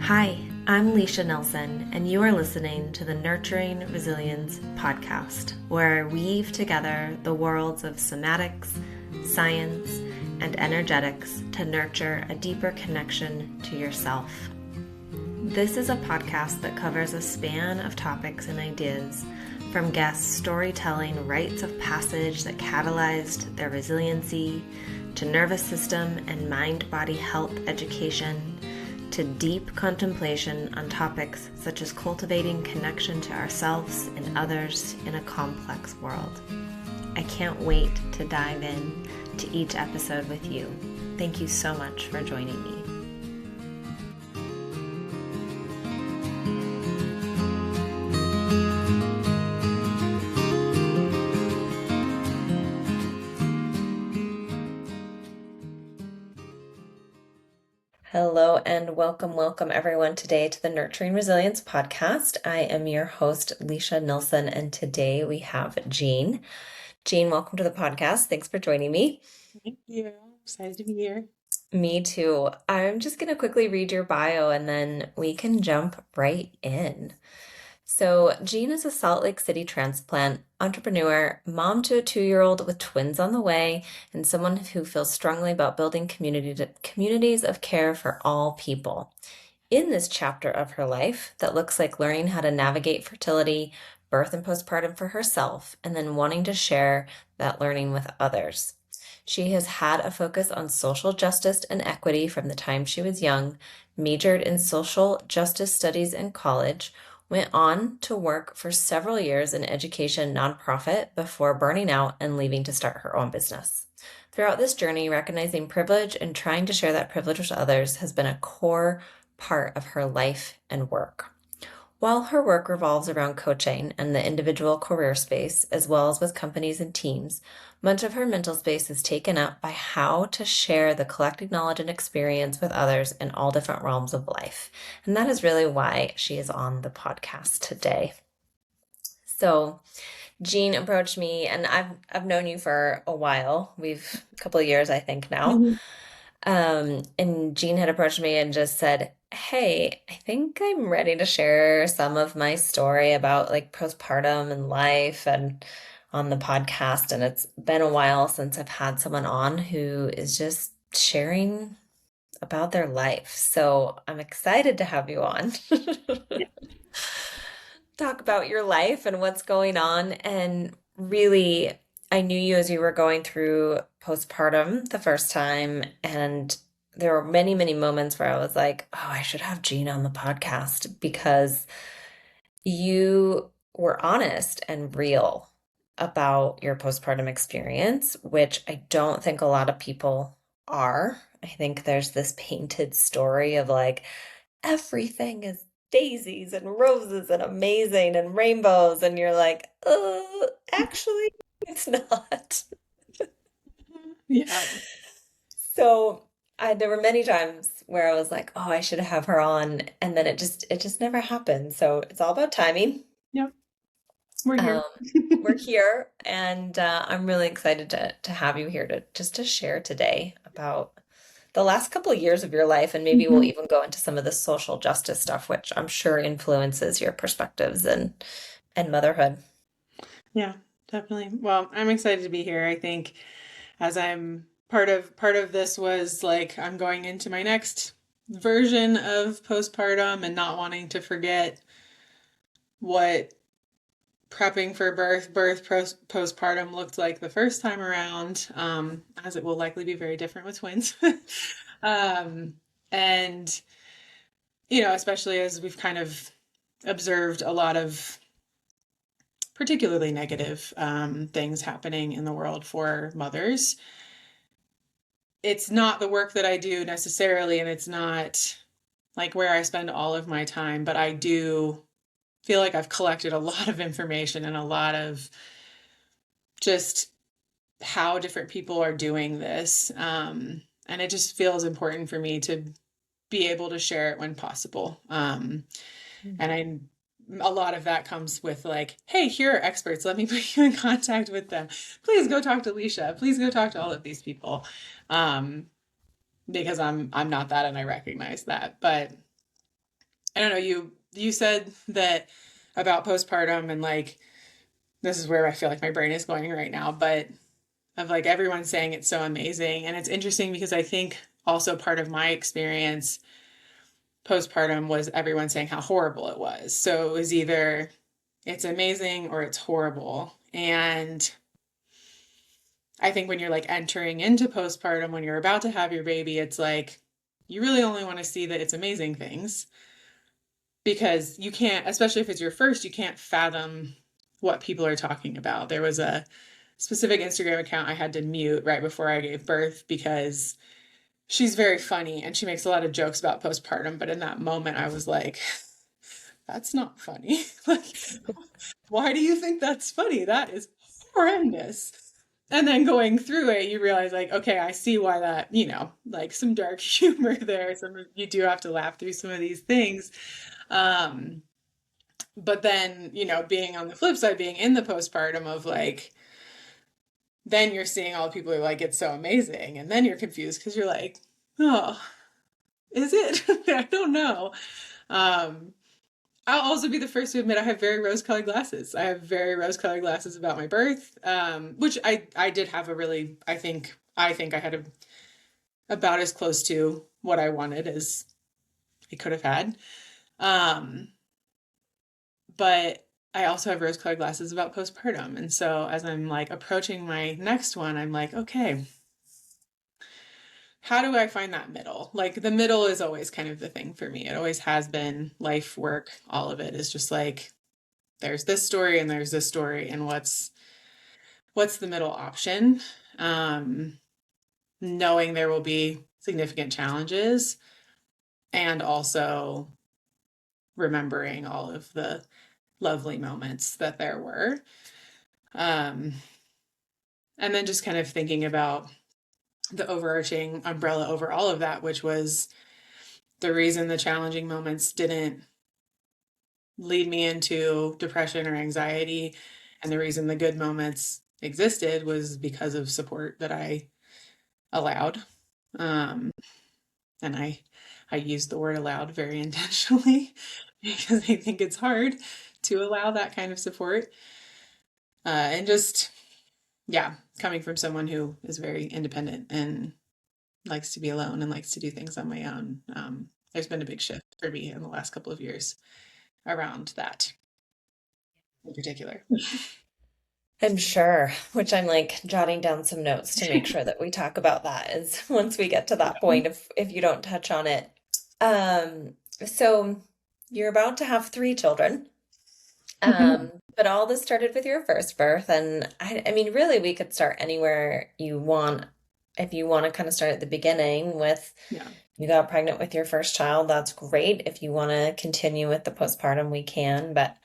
Hi, I'm Leisha Nelson, and you are listening to the Nurturing Resilience podcast, where I weave together the worlds of somatics, science, and energetics to nurture a deeper connection to yourself. This is a podcast that covers a span of topics and ideas, from guests storytelling rites of passage that catalyzed their resiliency, to nervous system and mind-body health education, to deep contemplation on topics such as cultivating connection to ourselves and others in a complex world. I can't wait to dive in to each episode with you. Thank you so much for joining me. Hello and welcome everyone today to the Nurturing Resilience podcast. I am your host, Leisha Nelson, and today we have Jean. Jean, welcome to the podcast. Thanks for joining me. Thank you. Excited to be here. Me too. I'm just going to quickly read your bio and then we can jump right in. So Jean is a Salt Lake City transplant, entrepreneur, mom to a 2-year-old with twins on the way, and someone who feels strongly about building communities of care for all people. In this chapter of her life that looks like learning how to navigate fertility, birth and postpartum for herself, and then wanting to share that learning with others. She has had a focus on social justice and equity from the time she was young, majored in social justice studies in college, went on to work for several years in education nonprofit before burning out and leaving to start her own business. Throughout this journey, recognizing privilege and trying to share that privilege with others has been a core part of her life and work. While her work revolves around coaching and the individual career space, as well as with companies and teams, much of her mental space is taken up by how to share the collective knowledge and experience with others in all different realms of life. And that is really why she is on the podcast today. So Jean approached me, and I've known you for a while. We've a couple of years, I think now. And Jean had approached me and just said, hey, I think I'm ready to share some of my story about like postpartum and life and on the podcast. And it's been a while since I've had someone on who is just sharing about their life. So I'm excited to have you on. Talk about your life and what's going on. And really, I knew you as you were going through postpartum the first time, and there were many, many moments where I was like, oh, I should have Jean on the podcast because you were honest and real about your postpartum experience, which I don't think a lot of people are. I think there's this painted story of like, everything is daisies and roses and amazing and rainbows. And you're like, actually, it's not. Yeah. So there were many times where I was like, oh, I should have her on. And then it just never happened. So it's all about timing. Yep. We're here. We're here, and I'm really excited to have you here to share today about the last couple of years of your life, and maybe we'll even go into some of the social justice stuff, which I'm sure influences your perspectives and motherhood. Yeah, definitely. Well, I'm excited to be here. I think as I'm part of this was like I'm going into my next version of postpartum and not wanting to forget what prepping for birth, postpartum looked like the first time around, as it will likely be very different with twins. And, especially as we've kind of observed a lot of particularly negative things happening in the world for mothers. It's not the work that I do necessarily, and it's not like where I spend all of my time, but I do feel like I've collected a lot of information and a lot of just how different people are doing this. And it just feels important for me to be able to share it when possible. And a lot of that comes with like, hey, here are experts. Let me put you in contact with them. Please go talk to Leisha. Please go talk to all of these people. Because I'm not that, and I recognize that. But I don't know, you said that about postpartum, and like this is where I feel like my brain is going right now, but of like everyone saying it's so amazing. And it's interesting because I think also part of my experience postpartum was everyone saying how horrible it was. So it was either it's amazing or it's horrible. And I think when you're like entering into postpartum, when you're about to have your baby, it's like you really only want to see that it's amazing things because you can't, especially if it's your first, you can't fathom what people are talking about. There was a specific Instagram account I had to mute right before I gave birth because she's very funny and she makes a lot of jokes about postpartum. But in that moment, I was like, that's not funny. Like, why do you think that's funny? That is horrendous. And then going through it, you realize, like, okay, I see why that, like some dark humor there. Some you do have to laugh through some of these things. Um, but then, being on the flip side, being in the postpartum of like, then you're seeing all the people who are like, it's so amazing. And then you're confused because you're like, oh, is it? I don't know. Um, I'll also be the first to admit I have very rose-colored glasses. I have very rose-colored glasses about my birth, which I did have a really, I think I had about as close to what I wanted as I could have had. Um, but I also have rose-colored glasses about postpartum. And so as I'm like approaching my next one, I'm like, okay, how do I find that middle? Like the middle is always kind of the thing for me. It always has been life, work, all of it is just like there's this story and there's this story and what's the middle option? Um, Knowing there will be significant challenges and also remembering all of the lovely moments that there were. Um, and then just kind of thinking about the overarching umbrella over all of that, which was the reason the challenging moments didn't lead me into depression or anxiety. And the reason the good moments existed was because of support that I allowed. Um, and I use the word allowed very intentionally because I think it's hard to allow that kind of support. And just, yeah, coming from someone who is very independent and likes to be alone and likes to do things on my own, there's been a big shift for me in the last couple of years around that in particular. I'm sure, which I'm like jotting down some notes to make sure that we talk about that is once we get to that Yeah. point if you don't touch on it. Um, so you're about to have three children. But all this started with your first birth, and I mean, really, we could start anywhere you want. If you want to kind of start at the beginning with Yeah. you got pregnant with your first child, that's great. If you want to continue with the postpartum, we can, but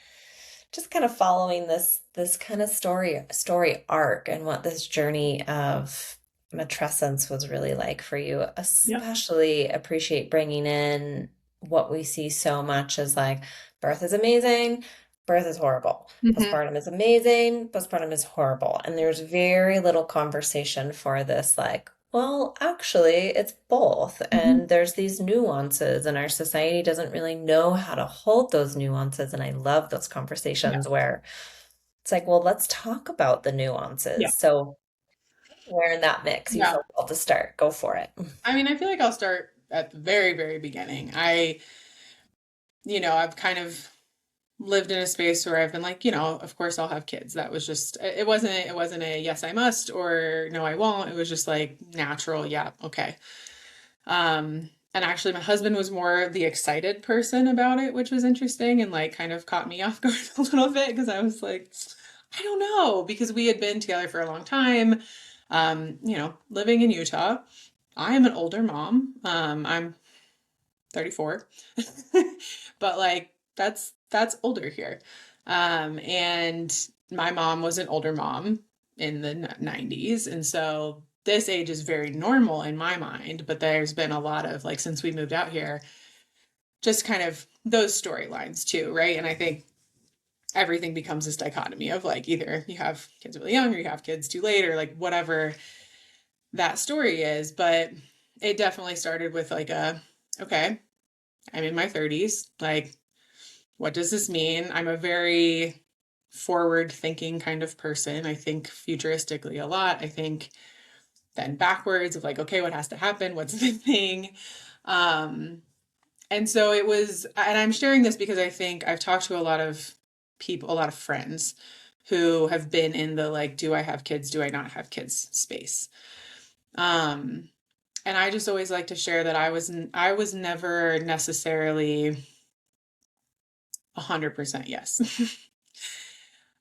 just kind of following this kind of story arc and what this journey of matrescence was really like for you. Yeah. Especially appreciate bringing in what we see so much as like birth is amazing, birth is horrible. Hmm. Postpartum is amazing, postpartum is horrible. And there's very little conversation for this like, well, actually, it's both. Hmm. And there's these nuances, and our society doesn't really know how to hold those nuances. And I love those Yeah. conversations where it's like, well, let's talk about the Yeah. nuances. So, where in that mix you Yeah. feel called to start, go for it. I mean, I feel like I'll start at the very, very beginning. I've kind of lived in a space where I've been like, of course I'll have kids. That was just, it wasn't a yes, I must or no, I won't. It was just like natural. Yeah. Okay. And actually my husband was more the excited person about it, which was interesting and like kind of caught me off guard a little bit because I was like, I don't know, because we had been together for a long time. Living in Utah. I am an older mom. I'm 34. But like that's older here. And my mom was an older mom in the 90s, and so this age is very normal in my mind, but there's been a lot of like since we moved out here, just kind of those storylines too, right? And I think everything becomes this dichotomy of like either you have kids really young or you have kids too late or like whatever that story is, but it definitely started with like okay, I'm in my 30s. Like, what does this mean? I'm a very forward thinking kind of person. I think futuristically a lot. I think then backwards of like, okay, what has to happen? What's the thing? Um, and so it was, and I'm sharing this because I think I've talked to a lot of people, a lot of friends who have been in the like, do I have kids? Do I not have kids space? Um, and I just always like to share that I was never necessarily 100% yes.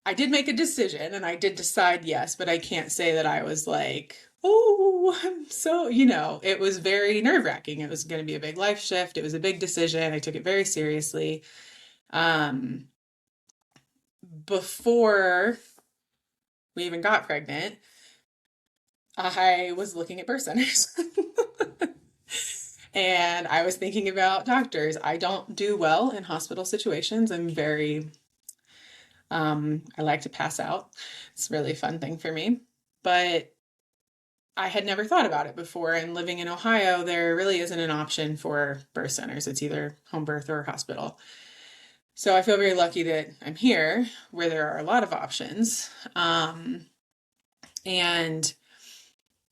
I did make a decision and I did decide yes, but I can't say that I was like, oh, I'm so, it was very nerve-wracking. It was going to be a big life shift. It was a big decision. I took it very seriously. Um, Before we even got pregnant, I was looking at birth centers. And I was thinking about doctors. I don't do well in hospital situations. I like to pass out. It's a really fun thing for me. But I had never thought about it before. And living in Ohio, there really isn't an option for birth centers. It's either home birth or hospital. So I feel very lucky that I'm here where there are a lot of options. And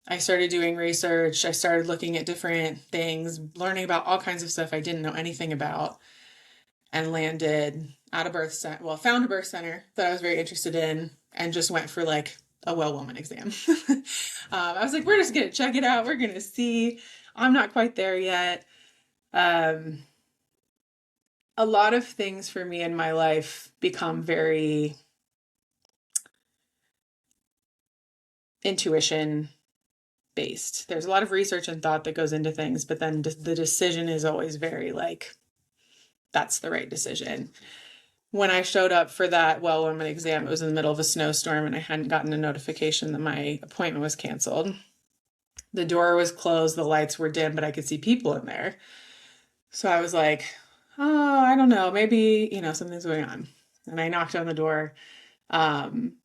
I started doing research. I started looking at different things, learning about all kinds of stuff I didn't know anything about, and landed at a birth center. Well, found a birth center that I was very interested in and just went for like a well woman exam. I was like, we're just going to check it out. We're going to see. I'm not quite there yet. Um, a lot of things for me in my life become very intuition based. There's a lot of research and thought that goes into things, but then the decision is always very like, that's the right decision. When I showed up for that well woman exam, it was in the middle of a snowstorm and I hadn't gotten a notification that my appointment was canceled. The door was closed, the lights were dim, but I could see people in there. So I was like, oh, I don't know, maybe, something's going on. And I knocked on the door. Um,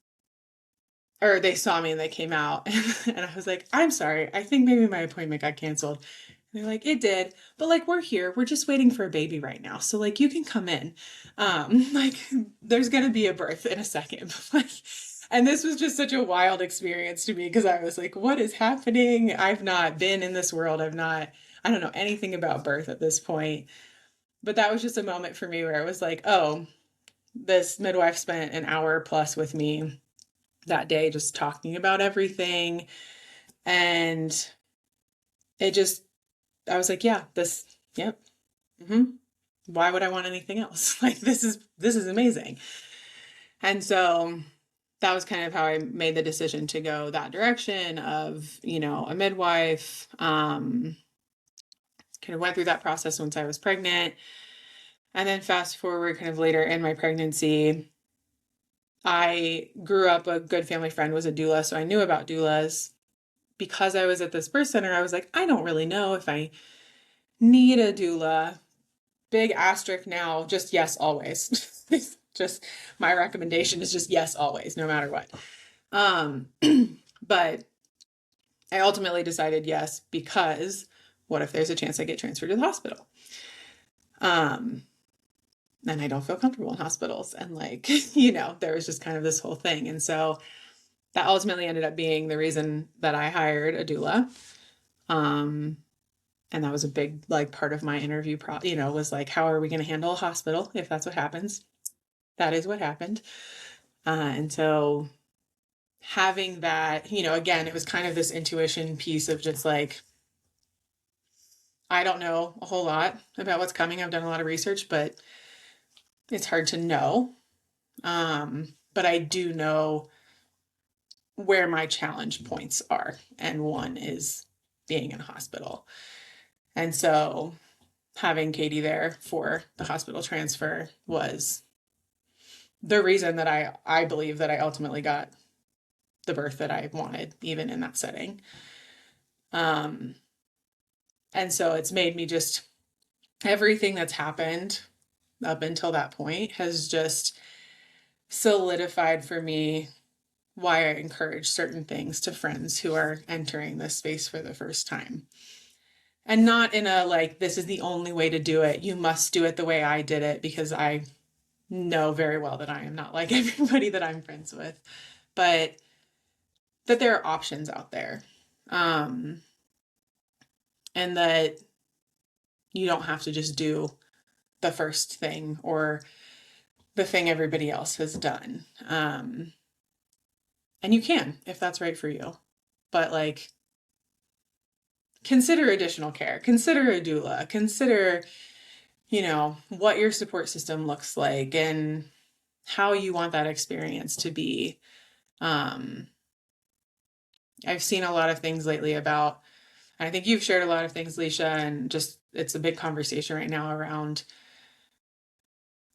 or they saw me and they came out and I was like, I'm sorry, I think maybe my appointment got canceled. And they're like, it did, but like we're here, we're just waiting for a baby right now, so like you can come in. Like there's gonna be a birth in a second. Like, and this was just such a wild experience to me because I was like, what is happening? I've not been in this world. I don't know anything about birth at this point. But that was just a moment for me where it was like, oh, this midwife spent an hour plus with me that day just talking about everything. And it just, I was like, yeah, yep. Mm-hmm. Why would I want anything else? Like, this is amazing. And so that was kind of how I made the decision to go that direction of, a midwife. Kind of went through that process once I was pregnant. And then fast forward kind of later in my pregnancy, I grew up, a good family friend was a doula, so I knew about doulas. Because I was at this birth center, I was like, I don't really know if I need a doula. Big asterisk now, just yes, always. Just my recommendation is just yes, always, no matter what. Um, but I ultimately decided yes because what if there's a chance I get transferred to the hospital? And I don't feel comfortable in hospitals. And like, there was just kind of this whole thing. And so that ultimately ended up being the reason that I hired a doula. And that was a big like part of my interview was like, how are we going to handle a hospital if that's what happens? That is what happened. And so having that, again, it was kind of this intuition piece of just like, I don't know a whole lot about what's coming. I've done a lot of research, but it's hard to know. But I do know where my challenge points are. And one is being in a hospital. And so having Katie there for the hospital transfer was the reason that I believe that I ultimately got the birth that I wanted, even in that setting. Um, and so it's made me just, everything that's happened up until that point has just solidified for me why I encourage certain things to friends who are entering this space for the first time. And not in a like, this is the only way to do it. You must do it the way I did it, because I know very well that I am not like everybody that I'm friends with. But that there are options out there. Um, and that you don't have to just do the first thing or the thing everybody else has done. And you can if that's right for you. But like, consider additional care, consider a doula, consider, what your support system looks like and how you want that experience to be. Um, I've seen a lot of things lately about, and I think you've shared a lot of things, Leisha, and just it's a big conversation right now around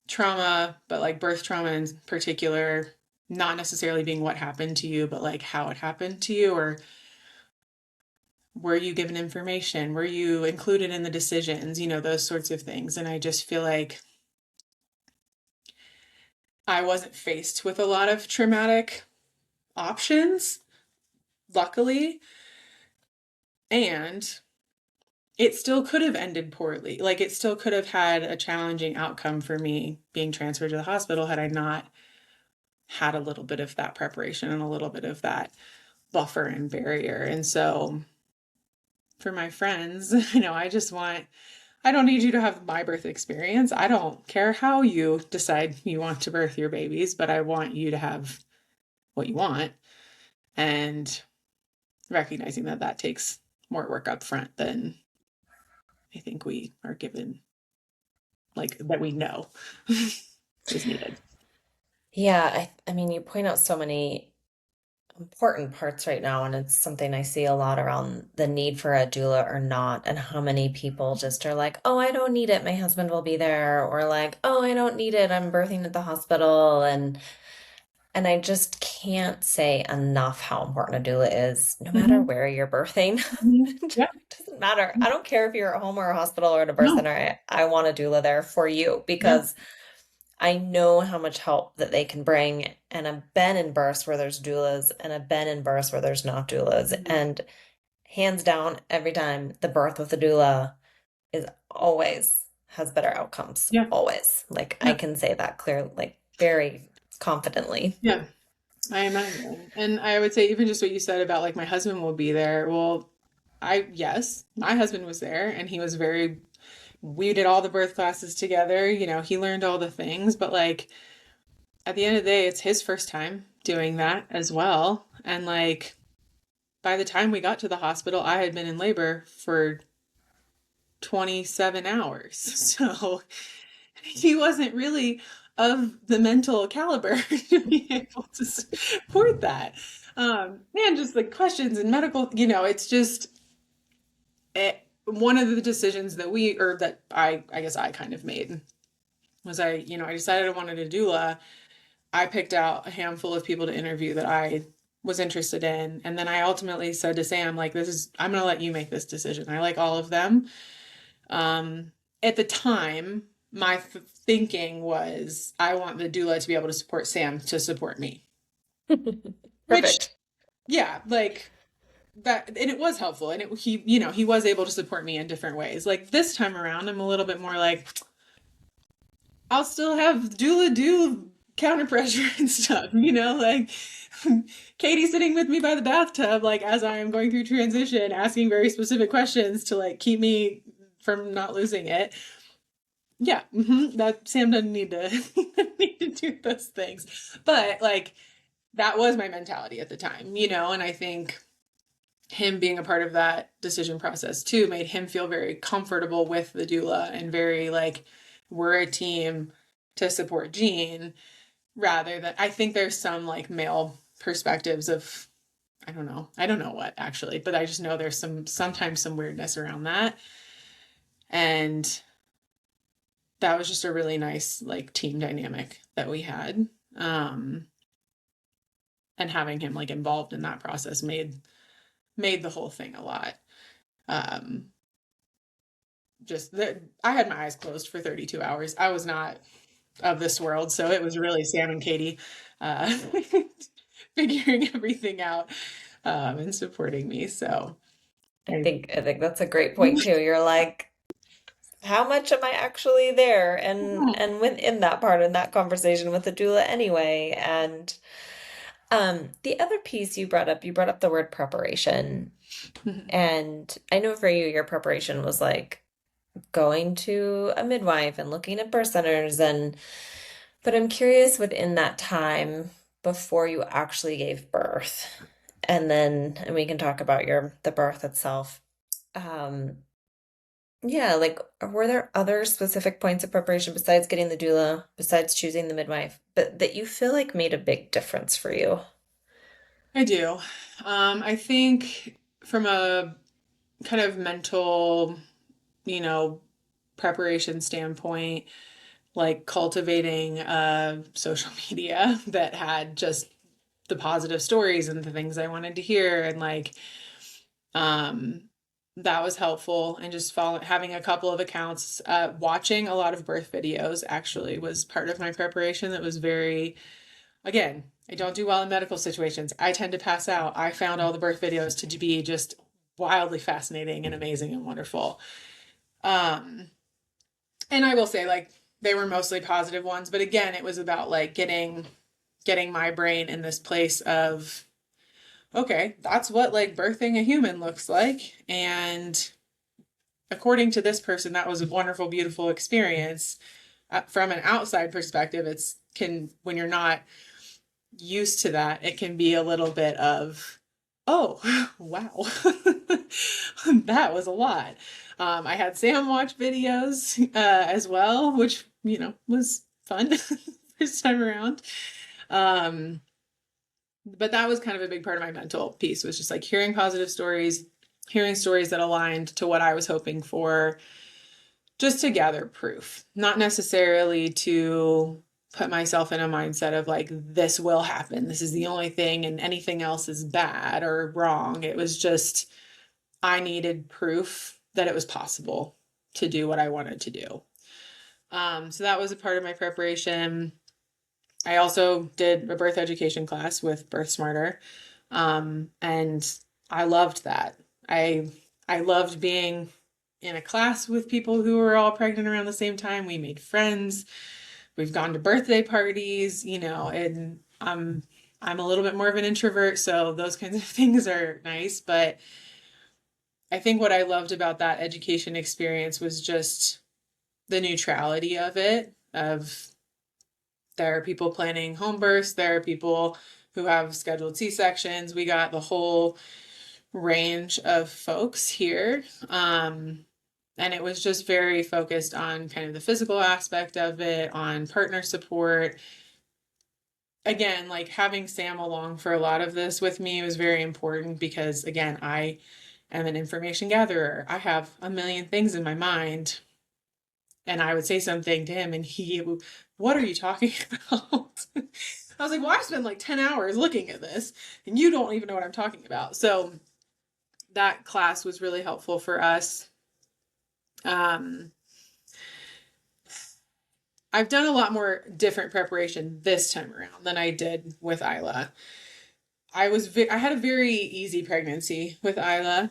trauma, but like birth trauma in particular, not necessarily being what happened to you, but like how it happened to you, or were you given information? Were you included in the decisions? Those sorts of things. And I just feel like I wasn't faced with a lot of traumatic options, luckily. And it still could have ended poorly. Like, it still could have had a challenging outcome for me being transferred to the hospital had I not had a little bit of that preparation and a little bit of that buffer and barrier. And so for my friends, I don't need you to have my birth experience. I don't care how you decide you want to birth your babies, but I want you to have what you want. And recognizing that that takes more work up front than I think we are given, like that we know is needed. Yeah, I mean, you point out so many important parts right now, and it's something I see a lot around the need for a doula or not, and how many people just are like, "Oh, I don't need it. My husband will be there," or like, "Oh, I don't need it. I'm birthing at the hospital." And I just can't say enough how important a doula is, no matter Mhm, where you're birthing. mhm. It Yeah. doesn't matter. I don't care if you're at home or a hospital or at a birth No. center. I want a doula there for you Yeah. because I know how much help that they can bring. And I've been in births where there's doulas, and I've been in births where there's not doulas. Mhm. And hands down, every time the birth with a doula is always has better outcomes. Yeah. Always. Like I Yeah. can say that clearly, like very confidently. Yeah. I imagine. And I would say even just what you said about like my husband will be there. Well, yes, my husband was there and he was very, we did all the birth classes together. He learned all the things, but like at the end of the day, it's his first time doing that as well. And like by the time we got to the hospital, I had been in labor for 27 hours. So he wasn't really of the mental caliber to be able to support that. And just like questions and medical, it's just one of the decisions that I guess I kind of made was I decided I wanted a doula. I picked out a handful of people to interview that I was interested in. And then I ultimately said to Sam, like, I'm going to let you make this decision. I like all of them. Um, at the time, my thinking was I want the doula to be able to support Sam to support me, which, Perfect. yeah, like that. And it was helpful. And he was able to support me in different ways. Like this time around, I'm a little bit more like, I'll still have doula do counter pressure and stuff, like Katie sitting with me by the bathtub, like as I am going through transition, asking very specific questions to like keep me from not losing it. Yeah, that Sam doesn't need to need to do those things. But like that was my mentality at the time, and I think him being a part of that decision process too made him feel very comfortable with the doula and very like we're a team to support Jean rather than I think there's some like male perspectives of I don't know what actually, but I just know there's sometimes some weirdness around that. And that was just a really nice like team dynamic that we had. Um and having him like involved in that process made the whole thing a lot um just that I had my eyes closed for 32 hours. I was not of this world, so it was really Sam and Katie uh figuring everything out and supporting me. So I think that's a great point too. You're like, how much am I actually there and within that part in that conversation with the doula anyway? And the other piece you brought up the word preparation. And I know for you, your preparation was like going to a midwife and looking at birth centers but I'm curious within that time before you actually gave birth, and we can talk about the birth itself. Um, yeah, like were there other specific points of preparation besides getting the doula, besides choosing the midwife, but that you feel like made a big difference for you? I do. I think from a kind of mental, you know, preparation standpoint, like cultivating social media that had just the positive stories and the things I wanted to hear, and like um that was helpful, and just having a couple of accounts, watching a lot of birth videos actually was part of my preparation. That was very, again, I don't do well in medical situations. I tend to pass out. I found all the birth videos to be just wildly fascinating and amazing and wonderful. Um, and I will say, like, they were mostly positive ones, but again, it was about like getting my brain in this place of, okay, that's what like birthing a human looks like, and according to this person, that was a wonderful, beautiful experience. From an outside perspective, it's can when you're not used to that, it can be a little bit of, oh, wow, that was a lot. I had Sam watch videos as well, which, was fun this time around. Um, but that was kind of a big part of my mental piece, was just like hearing positive stories, hearing stories that aligned to what I was hoping for, just to gather proof, not necessarily to put myself in a mindset of like, this will happen, this is the only thing, and anything else is bad or wrong. It was just, I needed proof that it was possible to do what I wanted to do. So that was a part of my preparation. I also did a birth education class with Birth Smarter, and I loved that. I I loved being in a class with people who were all pregnant around the same time. We made friends. We've gone to birthday parties, and I'm a little bit more of an introvert, so those kinds of things are nice. But I think what I loved about that education experience was just the neutrality of it. Of There are people planning home births, there are people who have scheduled C-sections. We got the whole range of folks here. And it was just very focused on kind of the physical aspect of it, on partner support. Again, like having Sam along for a lot of this with me was very important because, again, I am an information gatherer. I have a million things in my mind, and I would say something to him, and what are you talking about? I was like, well, I spent like 10 hours looking at this, and you don't even know what I'm talking about. So that class was really helpful for us. Um, I've done a lot more different preparation this time around than I did with Isla. I had a very easy pregnancy with Isla.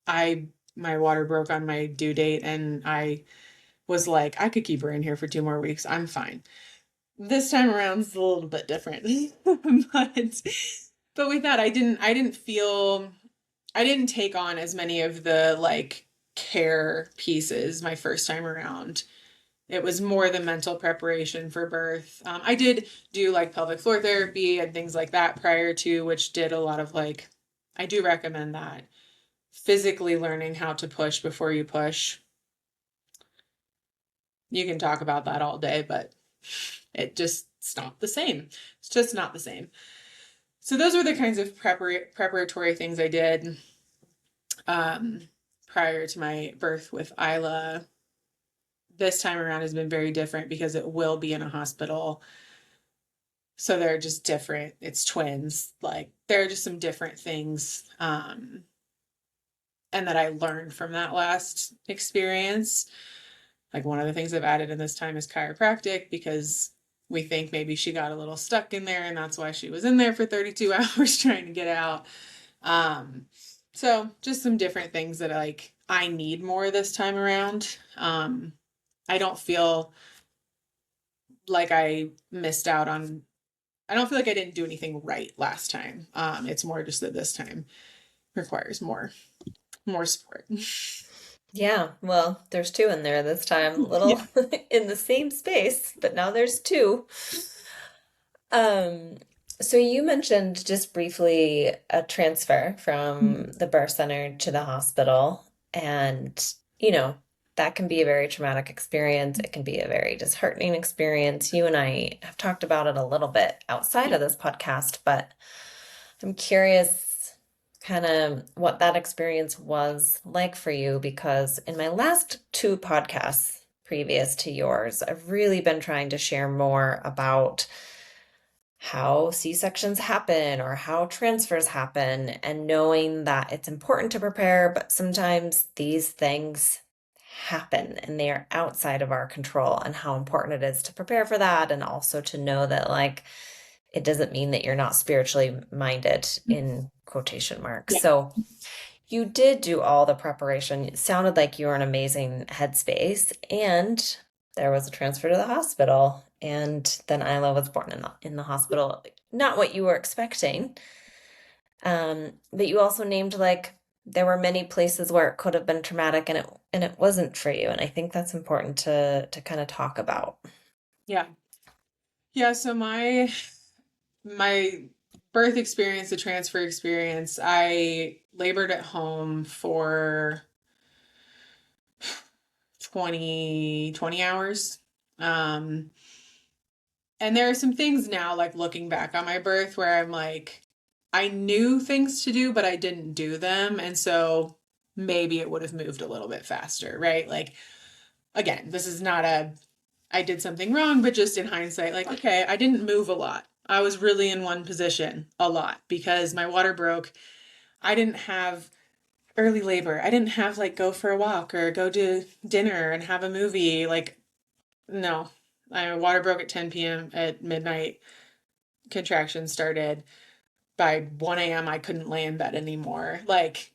I My water broke on my due date, and I was like, I could keep her in here for 2 more weeks. I'm fine. This time around is a little bit different. but but with that, I didn't take on as many of the like care pieces my first time around. It was more the mental preparation for birth. I did do like pelvic floor therapy and things like that prior to, which did a lot of like, I do recommend that. Physically learning how to push before you push. You can talk about that all day, but it's not the same. It's just not the same. So those were the kinds of preparatory things I did um, prior to my birth with Isla. This time around has been very different because it will be in a hospital. So they're just different. It's twins. Like there are just some different things. And that I learned from that last experience. Like one of the things I've added in this time is chiropractic, because we think maybe she got a little stuck in there and that's why she was in there for 32 hours trying to get out. Um, so just some different things that like I need more this time around. I don't feel like I missed out on, I don't feel like I didn't do anything right last time. It's more just that this time requires more support. Yeah, well, there's two in there this time, Yeah. little in the same space, but now there's two. Um, so you mentioned just briefly a transfer from the birth center to the hospital, and you know, that can be a very traumatic experience. It can be a very disheartening experience. You and I have talked about it a little bit outside Yeah. of this podcast, but I'm curious kind of what that experience was like for you because in my last two podcasts previous to yours, I've really been trying to share more about how C-sections happen or how transfers happen, and knowing that it's important to prepare, but sometimes these things happen and they are outside of our control, and how important it is to prepare for that, and also to know that, like, it doesn't mean that you're not spiritually minded in quotation marks. Yeah. So you did do all the preparation. It sounded like you were in an amazing headspace, and there was a transfer to the hospital, and then Isla was born in the hospital. Not what you were expecting, but you also named like there were many places where it could have been traumatic, and it wasn't for you. And I think that's important to kind of talk about. Yeah. Yeah. So my birth experience, the transfer experience, I labored at home for 20 hours. Um, and there are some things now, like looking back on my birth, where I'm like, I knew things to do, but I didn't do them. And so maybe it would have moved a little bit faster, right? Like, again, this is not a, I did something wrong, but just in hindsight, like, okay, I didn't move a lot. I was really in one position a lot because my water broke. I didn't have early labor. I didn't have like go for a walk or go to dinner and have a movie. Like, no, my water broke at 10 p.m. At midnight. Contractions started. By 1 a.m., I couldn't lay in bed anymore. Like,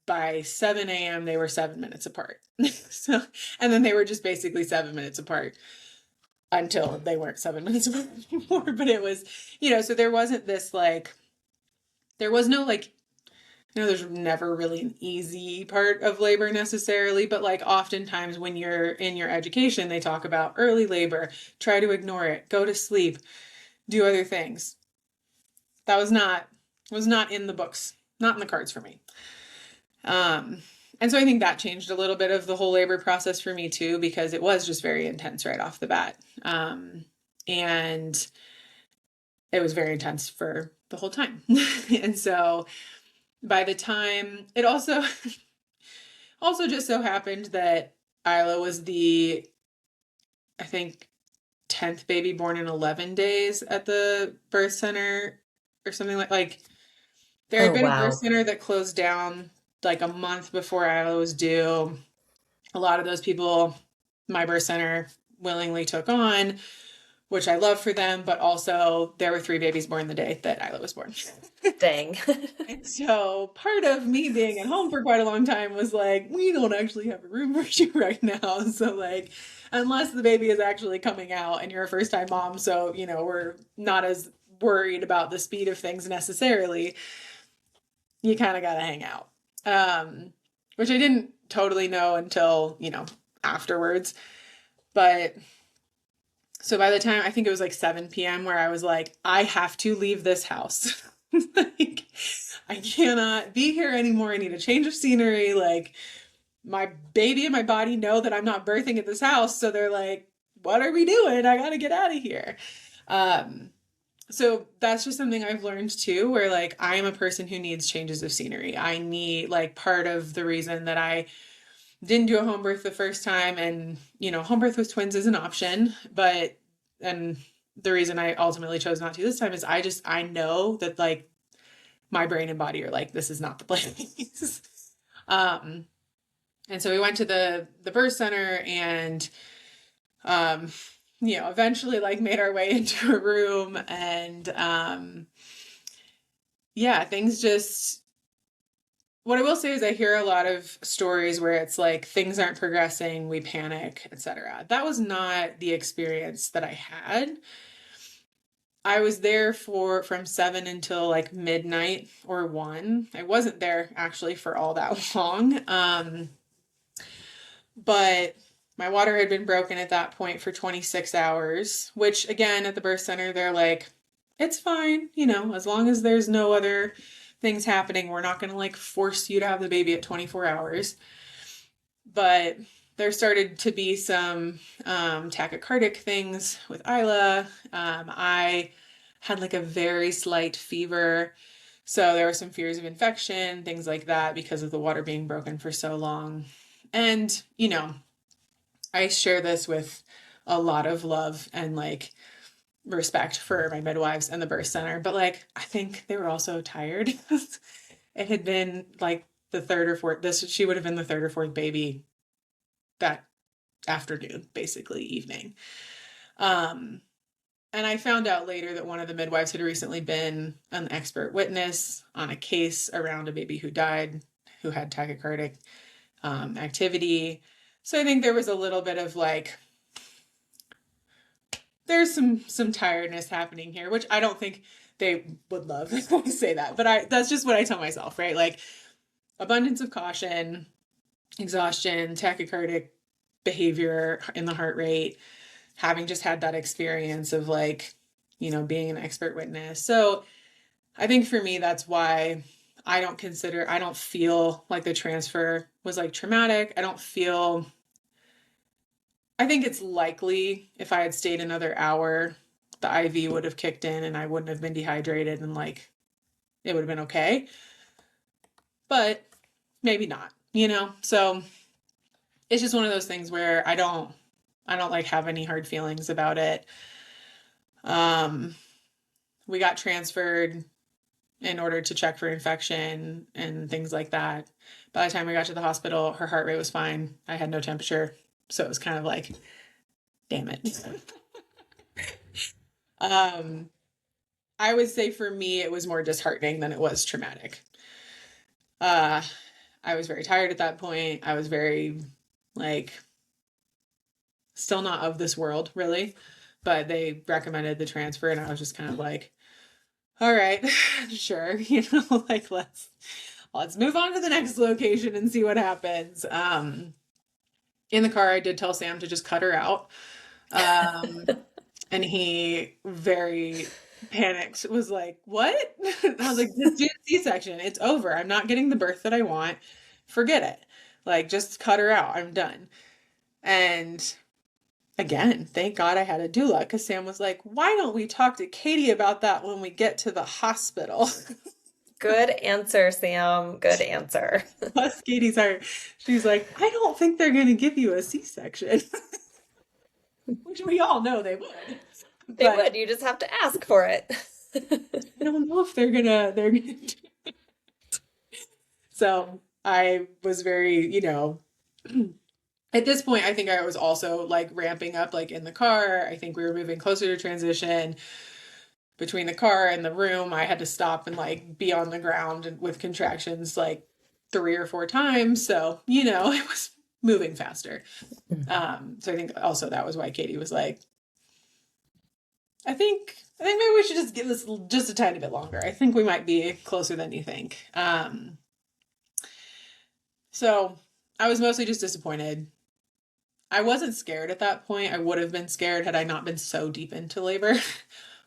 by 7 a.m., they were 7 minutes apart. So, and then they were just basically 7 minutes apart until they weren't 7 minutes apart anymore. But it was, so there wasn't this like, there was no like, there's never really an easy part of labor necessarily, but like oftentimes when you're in your education, they talk about early labor, try to ignore it, go to sleep, do other things. That was not in the books, not in the cards for me. Um, and so I think that changed a little bit of the whole labor process for me too, because it was just very intense right off the bat. And it was very intense for the whole time. And so by the time it also just so happened that Isla was the, I think, 10th baby born in 11 days at the birth center or something like there had Oh, been a birth wow. center that closed down like a month before Isla was due. A lot of those people my birth center willingly took on, which I love for them, but also there were 3 babies born the day that Isla was born. Dang. And so part of me being at home for quite a long time was like, we don't actually have a room for you right now. So like, unless the baby is actually coming out and you're a first time mom, so we're not as worried about the speed of things necessarily, you kind of got to hang out. Which I didn't totally know until, afterwards. But so by the time I think it was like 7 p.m. where I was like, I have to leave this house. Like, I cannot be here anymore. I need a change of scenery. Like, my baby and my body know that I'm not birthing at this house. So they're like, what are we doing? I got to get out of here. Um, so that's just something I've learned too, where like I am a person who needs changes of scenery. I need, like, part of the reason that I didn't do a home birth the first time, and home birth with twins is an option, but and the reason I ultimately chose not to this time is I know that like my brain and body are like, this is not the place. um and so we went to the birth center, and um eventually like made our way into a room, and yeah, things just, what I will say is I hear a lot of stories where it's like things aren't progressing, we panic, etc. That was not the experience that I had. I was there for from 7 until like midnight or 1. I wasn't there actually for all that long. But my water had been broken at that point for 26 hours, which again at the birth center they're like, it's fine, as long as there's no other things happening, we're not going to like force you to have the baby at 24 hours. But there started to be some tachycardic things with Isla. I had like a very slight fever. So there were some fears of infection, things like that, because of the water being broken for so long. And, I share this with a lot of love and like respect for my midwives and the birth center, but like I think they were also tired. It had been like the third or fourth, this she would have been the third or fourth baby that afternoon, basically evening. Um, and I found out later that one of the midwives had recently been an expert witness on a case around a baby who died, who had tachycardic activity. So I think there was a little bit of like, there's some tiredness happening here, which I don't think they would love if I say that, but that's just what I tell myself, right? Like abundance of caution, exhaustion, tachycardic behavior in the heart rate, having just had that experience of like, being an expert witness. So I think for me, that's why I don't feel like the transfer was like traumatic. I think it's likely if I had stayed another hour, the IV would have kicked in and I wouldn't have been dehydrated and like it would have been okay. But maybe not, So it's just one of those things where I don't like have any hard feelings about it. Um, we got transferred in order to check for infection and things like that. By the time we got to the hospital, her heart rate was fine. I had no temperature. So it was kind of like, damn it. um, I would say for me, it was more disheartening than it was traumatic. Uh, I was very tired at that point. I was very, like, still not of this world, really. But they recommended the transfer, and I was just kind of like, all right, sure, like let's move on to the next location and see what happens. In the car, I did tell Sam to just cut her out. And he very panicked, was like, what? I was like, just do a C-section. It's over. I'm not getting the birth that I want. Forget it. Like, just cut her out. I'm done. And again, thank God I had a doula because Sam was like, why don't we talk to Katie about that when we get to the hospital? Good answer, Sam. Good answer. Plus, Katie's heart. She's like, I don't think they're going to give you a C-section, which we all know they would. They But would. You just have to ask for it. I don't know if they're gonna do. So I was very, at this point, I think I was also like ramping up, like in the car. I think we were moving closer to transition. Between the car and the room, I had to stop and like be on the ground with contractions like 3 or 4 times. So, it was moving faster. So I think also that was why Katie was like, I think maybe we should just give this just a tiny bit longer. I think we might be closer than you think. So I was mostly just disappointed. I wasn't scared at that point. I would have been scared had I not been so deep into labor.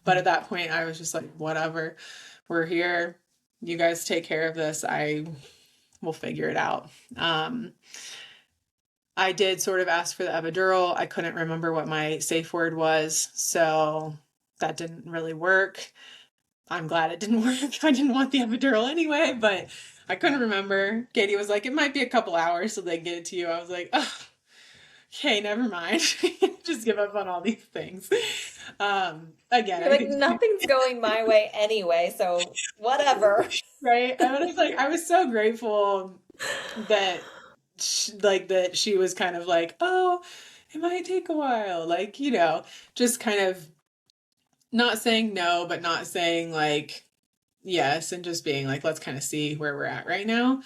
But at that point, I was just like, whatever, we're here. You guys take care of this. I will figure it out. I did sort of ask for the epidural. I couldn't remember what my safe word was, so that didn't really work. I'm glad it didn't work. I didn't want the epidural anyway, but I couldn't remember. Katie was like, it might be a couple hours so they get it to you. I was like, oh, okay, never mind. Just give up on all these things. Again, You're I like, think, nothing's going my way anyway, so whatever. right? I was like, I was so grateful that that she was kind of like, oh, it might take a while. Like, just kind of not saying no, but not saying like yes, and just being like, let's kind of see where we're at right now.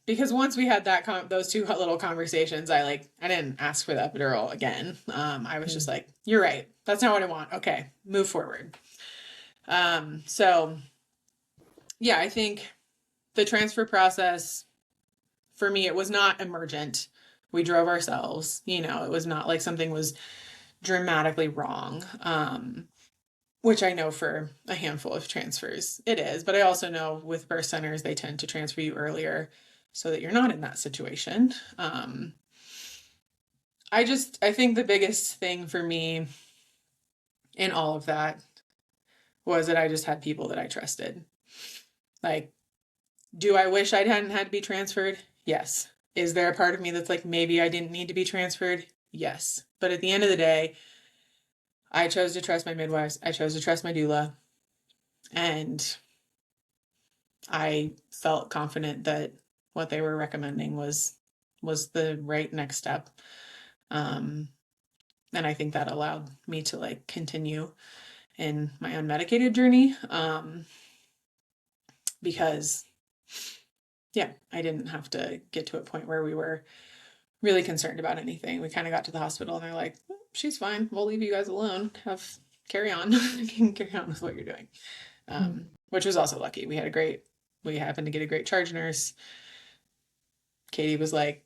Because once we had those two little conversations, I didn't ask for the epidural again. I was just Mm. like, you're right. That's not what I want. Okay, move forward. So yeah, I think the transfer process for me, it was not emergent. We drove ourselves, it was not like something was dramatically wrong. Which I know for a handful of transfers it is, but I also know with birth centers, they tend to transfer you earlier so that you're not in that situation. I think the biggest thing for me in all of that was that I just had people that I trusted. Like, do I wish I hadn't had to be transferred? Yes. Is there a part of me that's like, maybe I didn't need to be transferred? Yes. But at the end of the day, I chose to trust my midwives. I chose to trust my doula. And I felt confident that what they were recommending was the right next step. Um, and I think that allowed me to like continue in my unmedicated journey. Because yeah, I didn't have to get to a point where we were really concerned about anything. We kind of got to the hospital and they're like, she's fine. We'll leave you guys alone. Carry on. You can carry on with what you're doing. Mm. Which was also lucky. We happened to get a great charge nurse. Katie was like,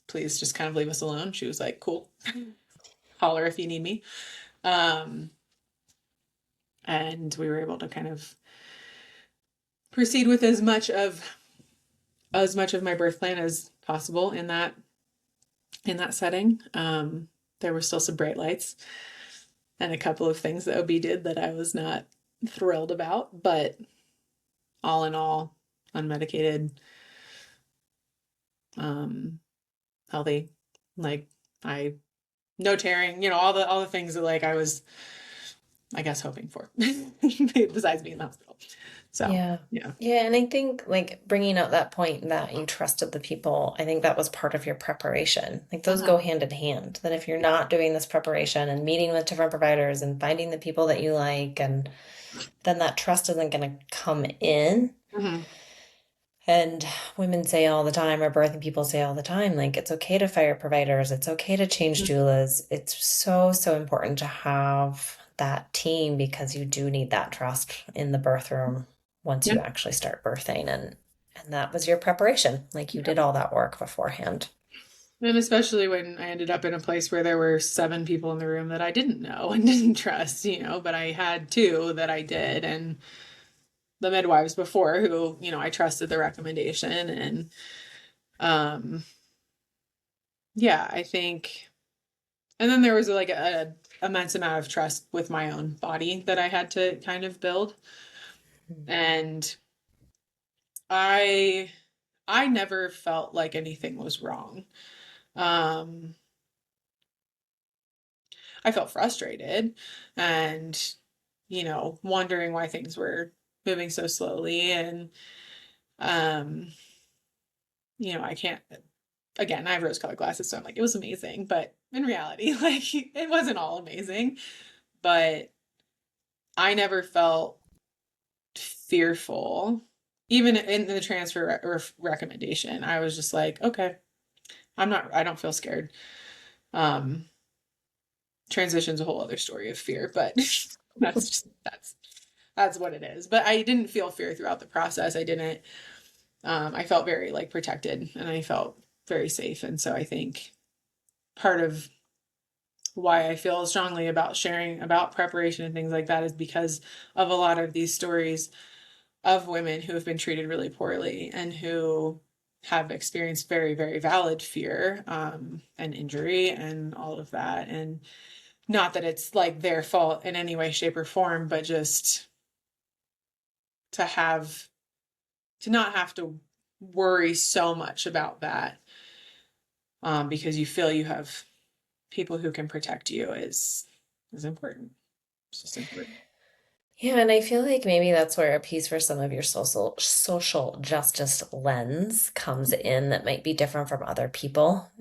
please just kind of leave us alone. She was like, cool. Holler if you need me. Um, and we were able to kind of proceed with as much of my birth plan as possible in that setting. There were still some bright lights and a couple of things that OB did that I was not thrilled about, but all in all, unmedicated, um, healthy, like I no tearing, all the things that like I was, I guess, hoping for, besides being in the hospital. So Yeah. yeah. Yeah, and I think like bringing out that point that you trusted the people, I think that was part of your preparation. Like those go Mhm. hand in hand. That if you're Yeah. not doing this preparation and meeting with different providers and finding the people that you like, and then that trust isn't going to come in. Mhm. And women say all the time, or birthing people say all the time, like it's okay to fire providers, it's okay to change Mhm. doulas. It's so, so important to have that team because you do need that trust in the birth room once Yeah. you actually start birthing. And that was your preparation. Like you did all that work beforehand. And especially when I ended up in a place where there were 7 people in the room that I didn't know and didn't trust, but I had 2 that I did, and the midwives before who, I trusted the recommendation. And um yeah, I think, and then there was like a immense amount of trust with my own body that I had to kind of build. And I I never felt like anything was wrong. Um I felt frustrated and, wondering why things were moving so slowly. And, um, I can't, again, I have rose colored glasses, so I'm like, it was amazing. But in reality, like, it wasn't all amazing. But I never felt fearful. Even in the transfer recommendation, I was just like, okay, I don't feel scared. Um, Transition's a whole other story of fear, but that's what it is. But I didn't feel fear throughout the process. I didn't. I felt very like protected, and I felt very safe. And so I think part of why I feel strongly about sharing about preparation and things like that is because of a lot of these stories of women who have been treated really poorly and who have experienced very, very valid fear, and injury and all of that. And not that it's like their fault in any way, shape, or form, but just to have to not have to worry so much about that, because you feel you have people who can protect you is important. It's just important. Yeah, and I feel like maybe that's where a piece for some of your social justice lens comes in that might be different from other people.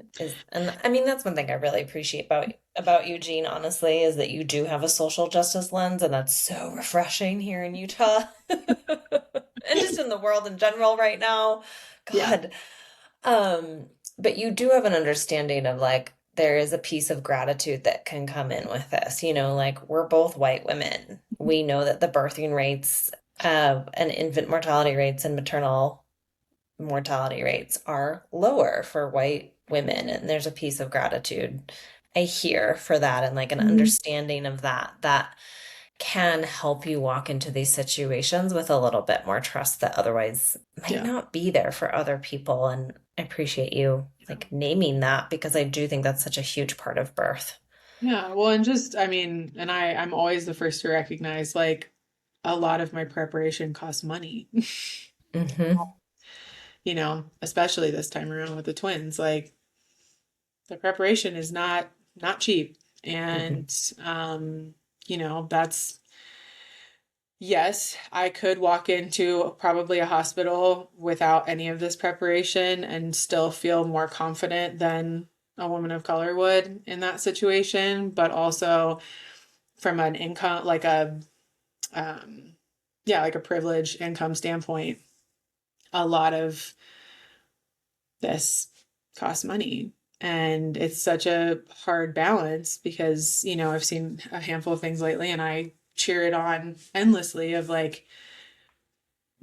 And I mean that's one thing I really appreciate about you, Jean, honestly, is that you do have a social justice lens, and that's so refreshing here in Utah. And just in the world in general right now. Yeah. God. Um, but you do have an understanding of like there is a piece of gratitude that can come in with this. Like we're both white women. We know that the birthing rates and infant mortality rates and maternal mortality rates are lower for white women, and there's a piece of gratitude I hear for that and like an Mhm. understanding of that can help you walk into these situations with a little bit more trust that otherwise might Yeah. not be there for other people. And I appreciate you like naming that because I do think that's such a huge part of birth. Yeah. Well, and just, I mean, and I'm always the first to recognize like a lot of my preparation costs money. Hmm. Especially this time around with the twins. Like the preparation is not cheap. Hmm. And that's yes, I could walk into probably a hospital without any of this preparation and still feel more confident than a woman of color would in that situation, but also from an income like a um yeah, like a privileged income standpoint, a lot of this costs money. And it's such a hard balance because, I've seen a handful of things lately and I cheer it on endlessly of like,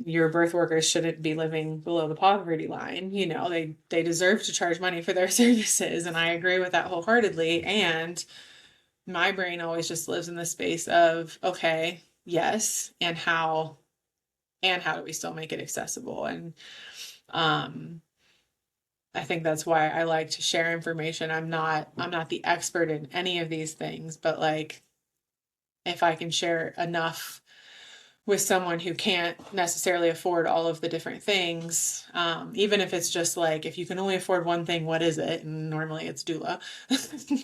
your birth workers shouldn't be living below the poverty line. They deserve to charge money for their services. And I agree with that wholeheartedly. And my brain always just lives in the space of, okay, yes, and how do we still make it accessible? And um I think that's why I like to share information. I'm not the expert in any of these things, but like if I can share enough with someone who can't necessarily afford all of the different things, even if it's just like if you can only afford one thing, what is it? And normally it's doula.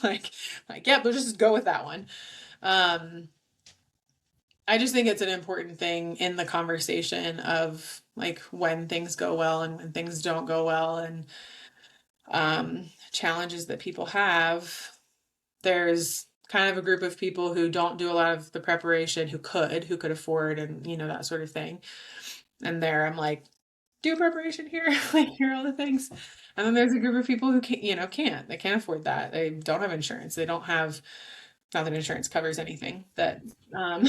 like yeah, but just go with that one. Um, I just think it's an important thing in the conversation of like when things go well and when things don't go well, and challenges that people have. There's kind of a group of people who don't do a lot of the preparation, who could afford, and that sort of thing. And there I'm like, do preparation here, like here are all the things. And then there's a group of people who can't, they can't afford that. They don't have insurance. They don't have, not that insurance covers anything that um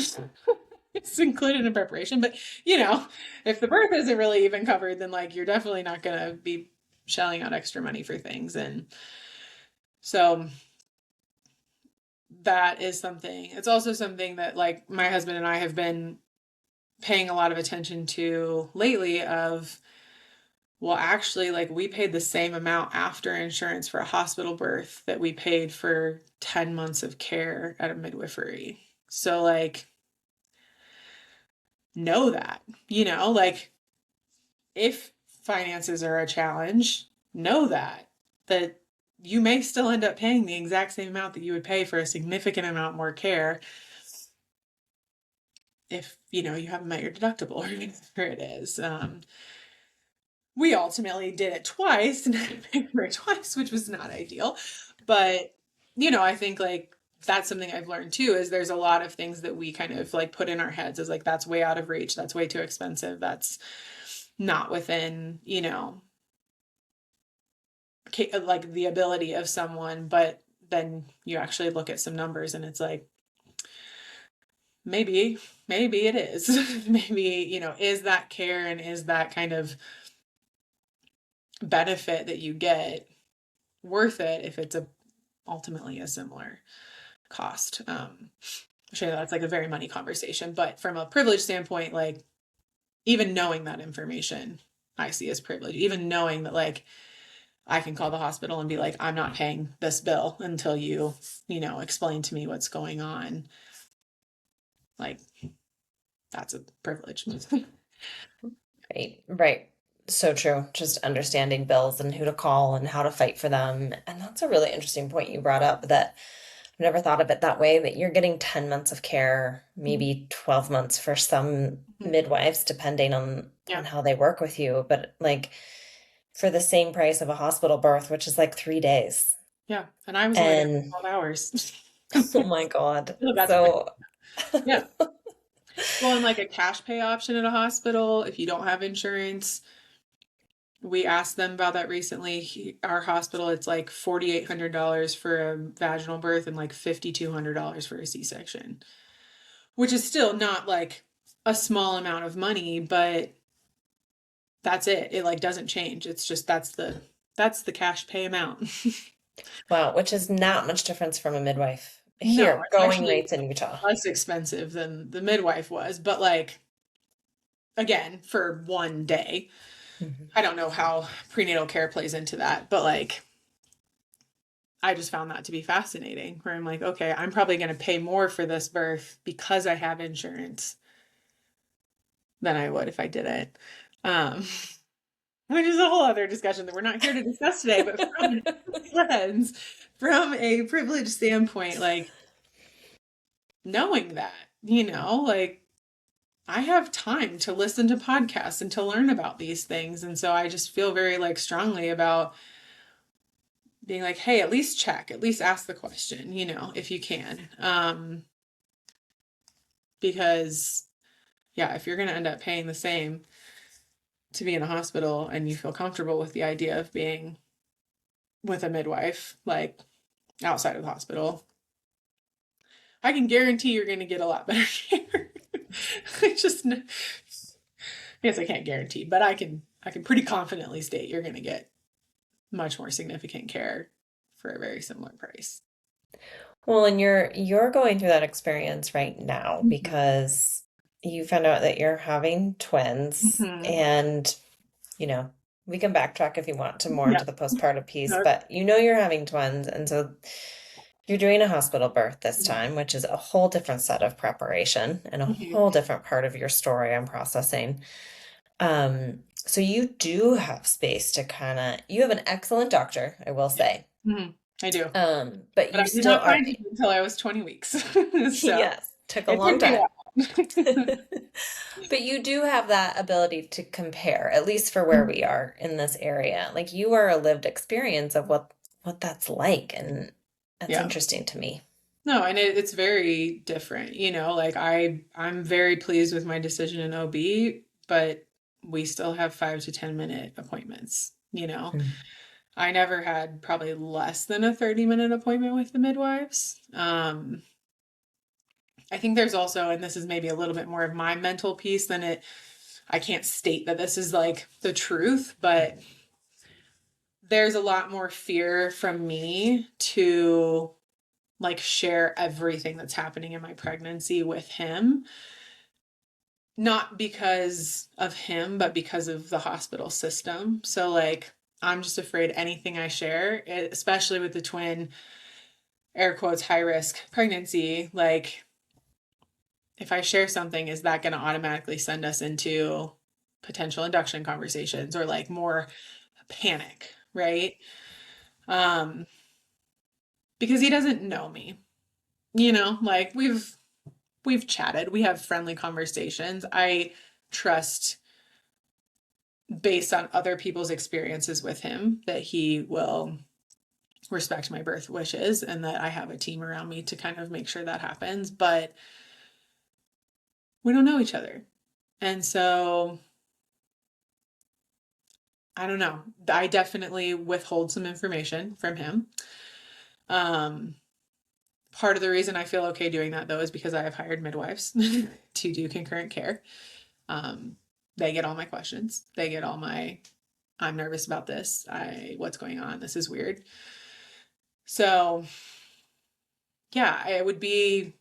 it's included in preparation, but you know, if the birth isn't really even covered, then like you're definitely not gonna be shelling out extra money for things. And so that is something. It's also something that like my husband and I have been paying a lot of attention to lately of, well, actually, like we paid the same amount after insurance for a hospital birth that we paid for 10 months of care at a midwifery. So, like, know that, like if finances are a challenge, know that you may still end up paying the exact same amount that you would pay for a significant amount more care if, you haven't met your deductible or whatever it is. We ultimately did it twice and had to pay for it twice, which was not ideal. But, I think like that's something I've learned too, is there's a lot of things that we kind of like put in our heads as like, that's way out of reach. That's way too expensive. That's not within, like the ability of someone. But then you actually look at some numbers and it's like, maybe it is. Maybe, is that care and is that kind of benefit that you get worth it if it's ultimately a similar cost. I'm sure that's like a very money conversation, but from a privilege standpoint, like even knowing that information, I see as privilege. Even knowing that like I can call the hospital and be like, I'm not paying this bill until you explain to me what's going on. Like that's a privilege. Right, right. So true. Just understanding bills and who to call and how to fight for them. And that's a really interesting point you brought up that never thought of it that way, that you're getting 10 months of care, Mhm. maybe 12 months for some Mhm. midwives, depending on Yeah. how they work with you, but like for the same price of a hospital birth, which is like 3 days. Yeah. And I was only there And for 12 hours. oh my God. Still got to bring. So Yeah. Well, and like a cash pay option at a hospital, if you don't have insurance, we asked them about that recently. Our hospital, it's like $4,800 for a vaginal birth and like $5,200 for a C-section, which is still not like a small amount of money, but that's it. It like doesn't change. It's just that's the cash pay amount. wow, which is not much difference from a midwife. No, Here, it's going actually rates in Utah. less expensive than the midwife was, but like again, for one day. Mhm. I don't know how prenatal care plays into that, but like I just found that to be fascinating where I'm like, okay, I'm probably going to pay more for this birth because I have insurance than I would if I didn't. Um, which is a whole other discussion that we're not here to discuss today, but from friends, from a privileged standpoint, like knowing that, like I have time to listen to podcasts and to learn about these things. And so I just feel very like strongly about being like, hey, at least check, at least ask the question, if you can. Because yeah, if you're going to end up paying the same to be in a hospital and you feel comfortable with the idea of being with a midwife, like outside of the hospital, I can guarantee you're going to get a lot better care. I just, I guess I can't guarantee, but I can pretty confidently state you're going to get much more significant care for a very similar price. Well, and you're going through that experience right now Mhm. because you found out that you're having twins Mhm. and you know, we can backtrack if you want to more Yeah. into the postpartum piece, No. but you're having twins, and so you're doing a hospital birth this time, which is a whole different set of preparation and a Mhm. whole different part of your story I'm processing. So you do have space to you have an excellent doctor, I will Yeah. say. Mhm. I do. But But you I did still not are, find him until I was 20 weeks. So yes, took a it long took me a time. while. But you do have that ability to compare, at least for where we are in this area. Like you are a lived experience of what that's like, and that's Yeah. interesting to me. No, and it's very different, like I'm very pleased with my decision in OB, but we still have 5 to 10 minute appointments. Mm. I never had probably less than a 30-minute appointment with the midwives. I think there's also, and this is maybe a little bit more of my mental piece than I can't state that this is like the truth, but there's a lot more fear from me to like share everything that's happening in my pregnancy with him. Not because of him, but because of the hospital system. So, like, I'm just afraid anything I share, especially with the twin, air quotes, high risk pregnancy, like, if I share something, is that going to automatically send us into potential induction conversations or like more panic, right? Um, because he doesn't know me, like we've chatted, we have friendly conversations. I trust based on other people's experiences with him that he will respect my birth wishes and that I have a team around me to kind of make sure that happens. But we don't know each other. And so I don't know. I definitely withhold some information from him. Um, Part of the reason I feel okay doing that though is because I have hired midwives to do concurrent care. Um, they get all my questions. They get all my I'm nervous about this. What's going on? This is weird. So yeah, it would be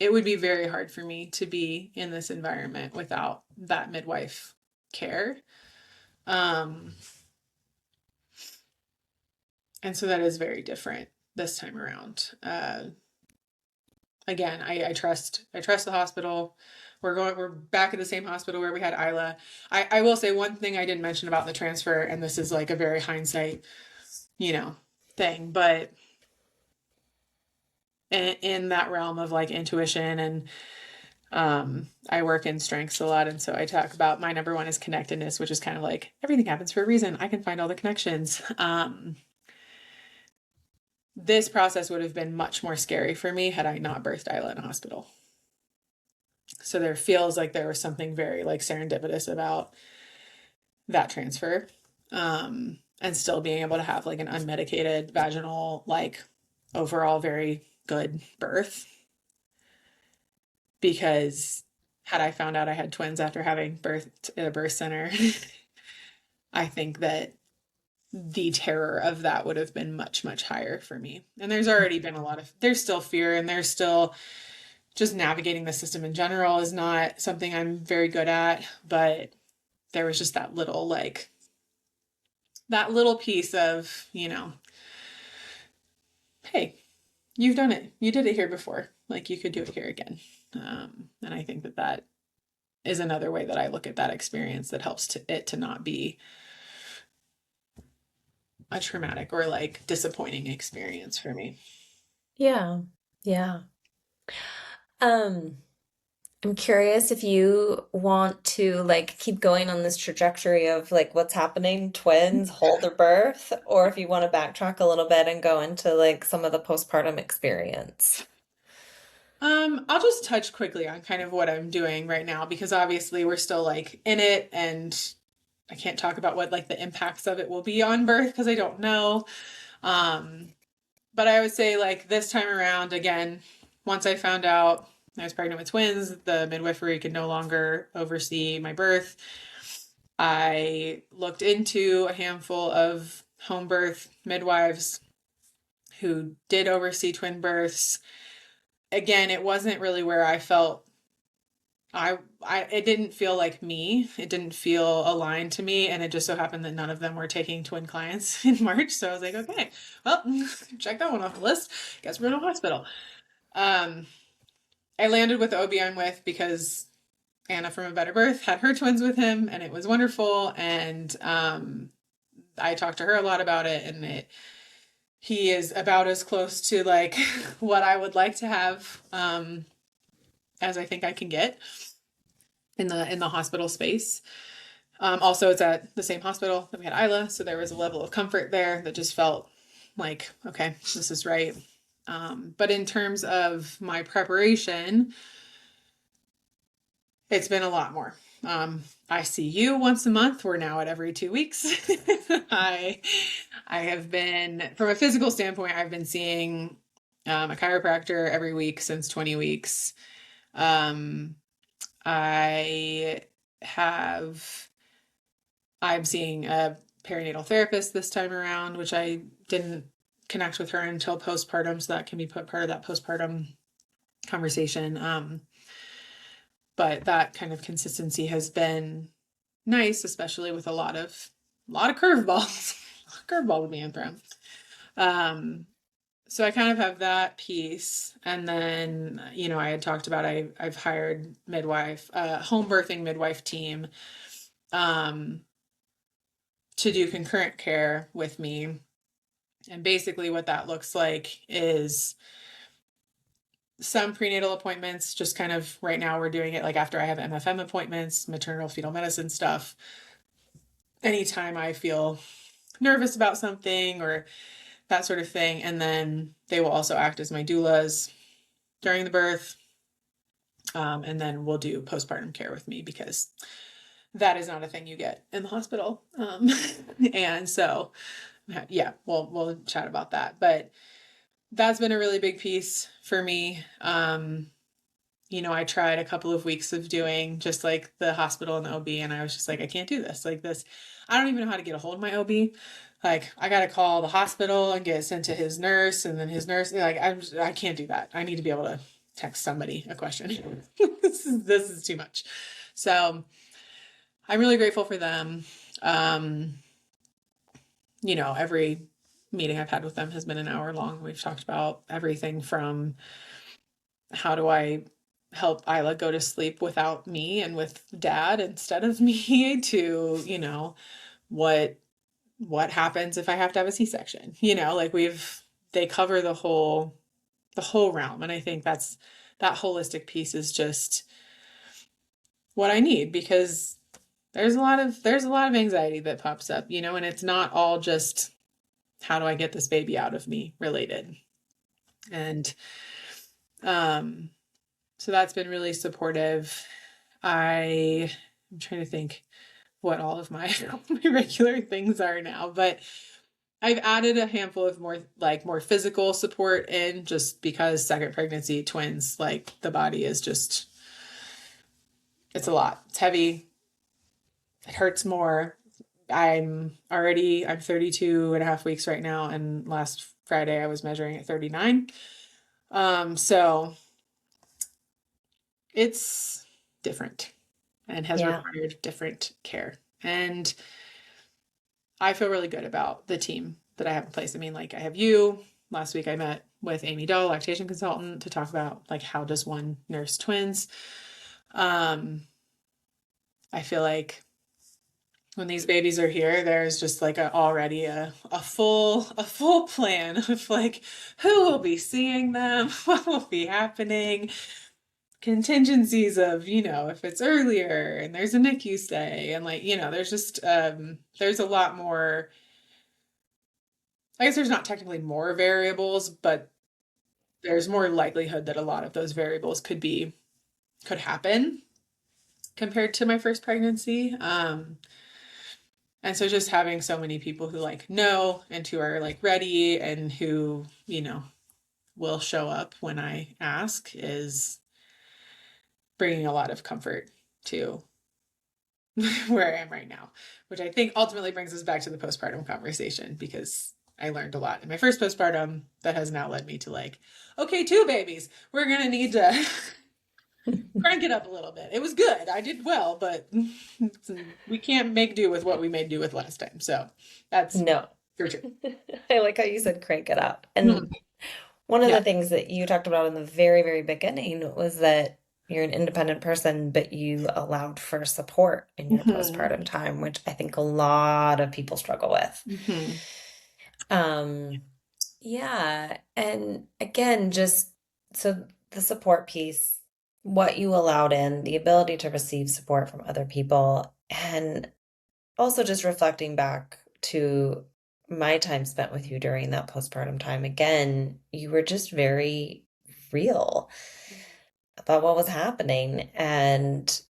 very hard for me to be in this environment without that midwife care. Um, and so that is very different this time around. Again, I trust the hospital. We're back at the same hospital where we had Isla. I will say one thing I didn't mention about the transfer, and this is like a very hindsight, you know, thing, but in that realm of like intuition, and I work in strengths a lot, and so I talk about my number one is connectedness, which is kind of like everything happens for a reason. I can find all the connections. This process would have been much more scary for me had I not birthed Isla in a hospital. So there feels like there was something very like serendipitous about that transfer. And still being able to have like an unmedicated vaginal, like overall very good birth. Because had I found out I had twins after having birthed at a birth center, I think that the terror of that would have been much, much higher for me. And there's already been there's still fear, and there's still just navigating the system in general is not something I'm very good at, but there was just that little piece of, hey, you've done it. You did it here before. Like you could do it here again. And I think that is another way that I look at that experience that helps it to not be a traumatic or like disappointing experience for me. Yeah. Yeah. Um, I'm curious if you want to like keep going on this trajectory of like what's happening, twins, hold or birth, or if you want to backtrack a little bit and go into like some of the postpartum experience. I'll just touch quickly on kind of what I'm doing right now because obviously we're still like in it, and I can't talk about what like the impacts of it will be on birth because I don't know. Um, but I would say like this time around, again, once I found out I was pregnant with twins, the midwifery could no longer oversee my birth. I looked into a handful of home birth midwives who did oversee twin births. Again, it wasn't really where I felt it didn't feel like me. It didn't feel aligned to me. And it just so happened that none of them were taking twin clients in March. So I was like, okay, well, check that one off the list. Guess we're in a hospital. Um, I landed with the OB I'm with because Anna from A Better Birth had her twins with him, and it was wonderful. And I talked to her a lot about it, and he is about as close to like what I would like to have as I think I can get in the hospital space. Also, it's at the same hospital that we had Isla, so there was a level of comfort there that just felt like, okay, this is right. But in terms of my preparation, it's been a lot more. I see you once a month. We're now at every 2 weeks. I have been, from a physical standpoint, I've been seeing a chiropractor every week since 20 weeks. Um, I have, I'm seeing a perinatal therapist this time around, which I didn't connect with her until postpartum, so that can be put part of that postpartum conversation. But that kind of consistency has been nice, especially with a lot of curveballs, curveball being thrown. So I kind of have that piece, and then I had talked about I've hired midwife, home birthing midwife team, to do concurrent care with me, and basically what that looks like is some prenatal appointments, just kind of right now we're doing it like after I have MFM appointments, maternal fetal medicine stuff. Anytime I feel nervous about something or that sort of thing. And then they will also act as my doulas during the birth. And then we'll do postpartum care with me because that is not a thing you get in the hospital. And so, yeah, we'll chat about that. But that's been a really big piece for me. I tried a couple of weeks of doing just like the hospital and the OB, and I was just like, I can't do this. Like this, I don't even know how to get a hold of my OB. Like I got to call the hospital and get sent to his nurse, and then his nurse, like I can't do that. I need to be able to text somebody a question. This is too much. So I'm really grateful for them. Every meeting I've had with them has been an hour long. We've talked about everything from how do I help Isla go to sleep without me and with dad instead of me to, what happens if I have to have a C-section. They cover the whole the whole realm. And I think that holistic piece is just what I need, because there's a lot of anxiety that pops up, and it's not all just how do I get this baby out of me related. And um so that's been really supportive. I'm trying to think what all of my, my regular things are now, but I've added a handful of more physical support in, just because second pregnancy, twins, like the body is just, it's a lot. It's heavy. It hurts more. I'm 32 and a half weeks right now. And last Friday I was measuring at 39. So it's different and has Yeah. required different care. And I feel really good about the team that I have in place. I mean, like, I have you. Last week I met with Amy Doe, lactation consultant, to talk about like how does one nurse twins. Um, I feel like when these babies are here, there's just like already a full plan of like who will be seeing them, what will be happening, contingencies of, if it's earlier and there's a NICU stay, and like, there's just there's a lot more. I guess there's not technically more variables, but there's more likelihood that a lot of those variables could happen compared to my first pregnancy. And so just having so many people who like know and who are like ready and who, will show up when I ask is bringing a lot of comfort to where I am right now, which I think ultimately brings us back to the postpartum conversation, because I learned a lot in my first postpartum that has now led me to like, okay, two babies, we're going to need to crank it up a little bit. It was good. I did well, but we can't make do with what we made do with last time. So that's No. for sure. I like how you said crank it up. And Mhm. one of Yeah. the things that you talked about in the very, very beginning was that you're an independent person, but you allowed for support in your Hmm. postpartum time, which I think a lot of people struggle with. Hmm. Um, yeah. And again, just so the support piece, what you allowed in, the ability to receive support from other people, and also just reflecting back to my time spent with you during that postpartum time. Again, you were just very real about what was happening and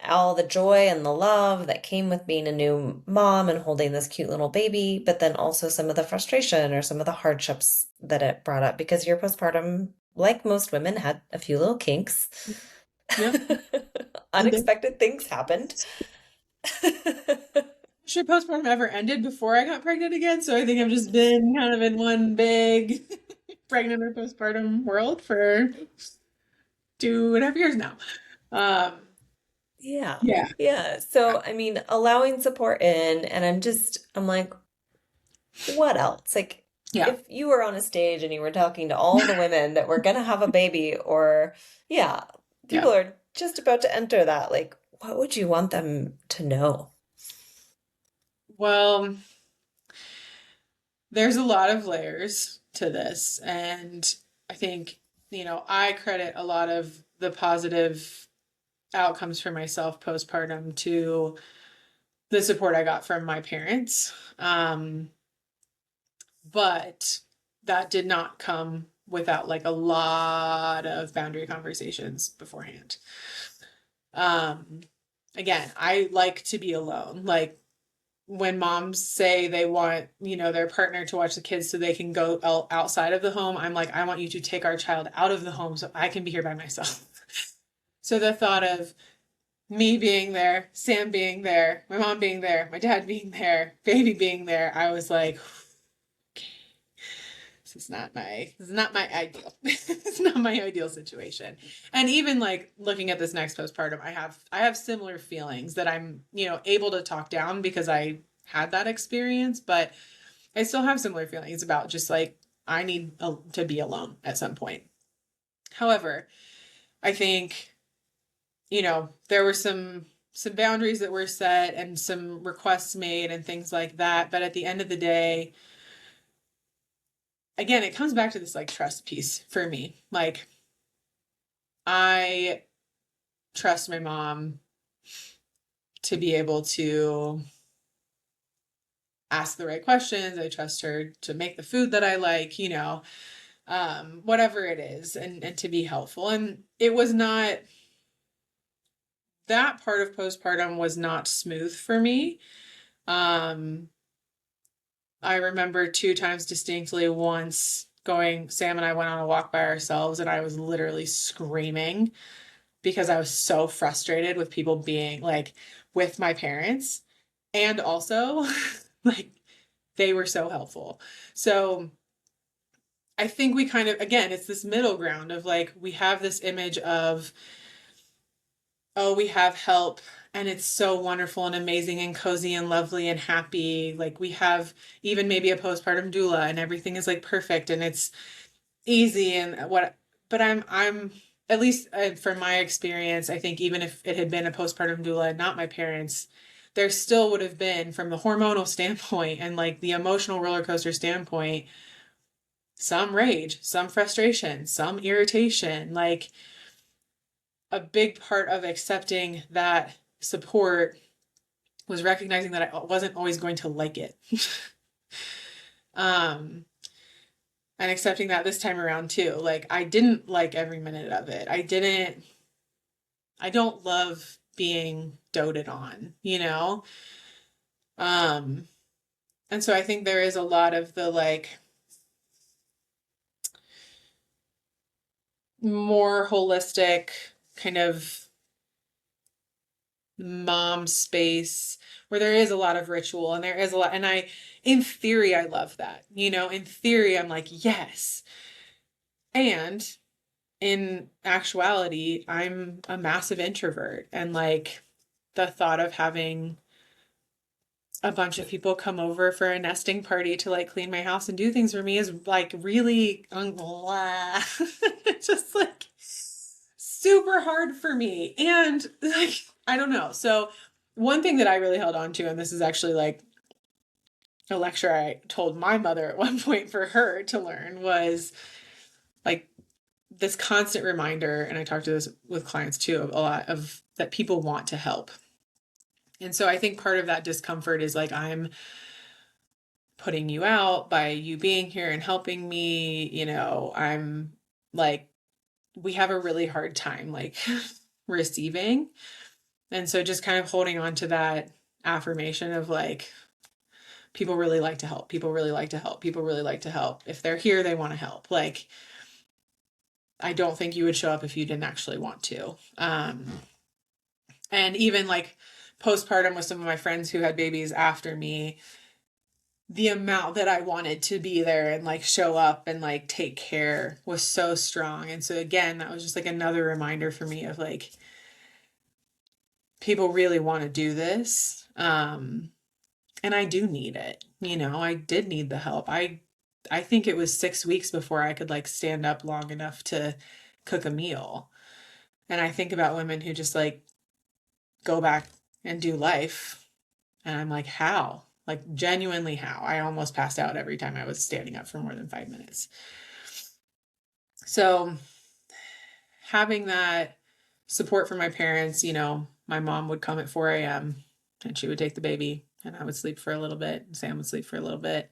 all the joy and the love that came with being a new mom and holding this cute little baby, but then also some of the frustration or some of the hardships that it brought up, because your postpartum, like most women, had a few little kinks. Yep. And then, Unexpected things happened. sure, postpartum ever ended before I got pregnant again. So I think I've just been kind of in one big pregnant or postpartum world for 2.5 years now. Um, Yeah. yeah. Yeah. So, I mean, allowing support in, and I'm like, what else? Like, Yeah. if you were on a stage and you were talking to all the women that were gonna have a baby, or yeah, Yeah. people are just about to enter that, like, what would you want them to know? Well, there's a lot of layers to this. And I think, I credit a lot of the positive outcomes for myself postpartum to the support I got from my parents. But that did not come without like a lot of boundary conversations beforehand. Um, Again, I like to be alone. Like, when moms say they want, their partner to watch the kids so they can go outside of the home, I'm like, I want you to take our child out of the home so I can be here by myself. So the thought of me being there, Sam being there, my mom being there, my dad being there, baby being there, I was like, okay, this is not my ideal. It's not my ideal situation. And even like looking at this next postpartum, I have similar feelings that I'm, able to talk down because I had that experience, but I still have similar feelings about just like I need to be alone at some point. However, I think, there were some boundaries that were set and some requests made and things like that, but at the end of the day, again, it comes back to this like trust piece for me. Like, I trust my mom to be able to ask the right questions. I trust her to make the food that I like, whatever it is, and to be helpful. And it was not, that part of postpartum was not smooth for me. Um, I remember two times distinctly. Once Sam and I went on a walk by ourselves, and I was literally screaming because I was so frustrated with people being like with my parents. And also, like, they were so helpful. So I think we kind of, again, it's this middle ground of like, we have this image of, oh, we have help and it's so wonderful and amazing and cozy and lovely and happy. Like, we have even maybe a postpartum doula and everything is like perfect and it's easy and what, but I'm, at least from my experience, I think even if it had been a postpartum doula and not my parents, there still would have been, from the hormonal standpoint and like the emotional roller coaster standpoint, some rage, some frustration, some irritation. Like, a big part of accepting that support was recognizing that I wasn't always going to like it. um, and accepting that this time around too. Like, I didn't like every minute of it. I don't love being doted on, you know? Um, and so I think there is a lot of the like more holistic kind of mom space where there is a lot of ritual and there is a lot, and in theory, I love that. In theory, I'm like, yes. And in actuality, I'm a massive introvert, and like the thought of having a bunch of people come over for a nesting party to like clean my house and do things for me is like really it's just like super hard for me. And like, I don't know. So one thing that I really held on to, and this is actually like a lecture I told my mother at one point for her to learn, was like this constant reminder, and I talk to this with clients too, of a lot of that people want to help. And so I think part of that discomfort is like, I'm putting you out by you being here and helping me, I'm like, we have a really hard time like receiving. And so just kind of holding on to that affirmation of like, people really like to help. People really like to help. People really like to help. If they're here, they want to help. Like, I don't think you would show up if you didn't actually want to. And even like postpartum with some of my friends who had babies after me, the amount that I wanted to be there and like show up and like take care was so strong. And so again, that was just like another reminder for me of like, people really want to do this. And I do need it. I did need the help. I think it was 6 weeks before I could like stand up long enough to cook a meal. And I think about women who just like go back and do life. And I'm like, how? Like, genuinely, how? I almost passed out every time I was standing up for more than 5 minutes. So having that support from my parents, my mom would come at 4 a.m. and she would take the baby and I would sleep for a little bit. And Sam would sleep for a little bit.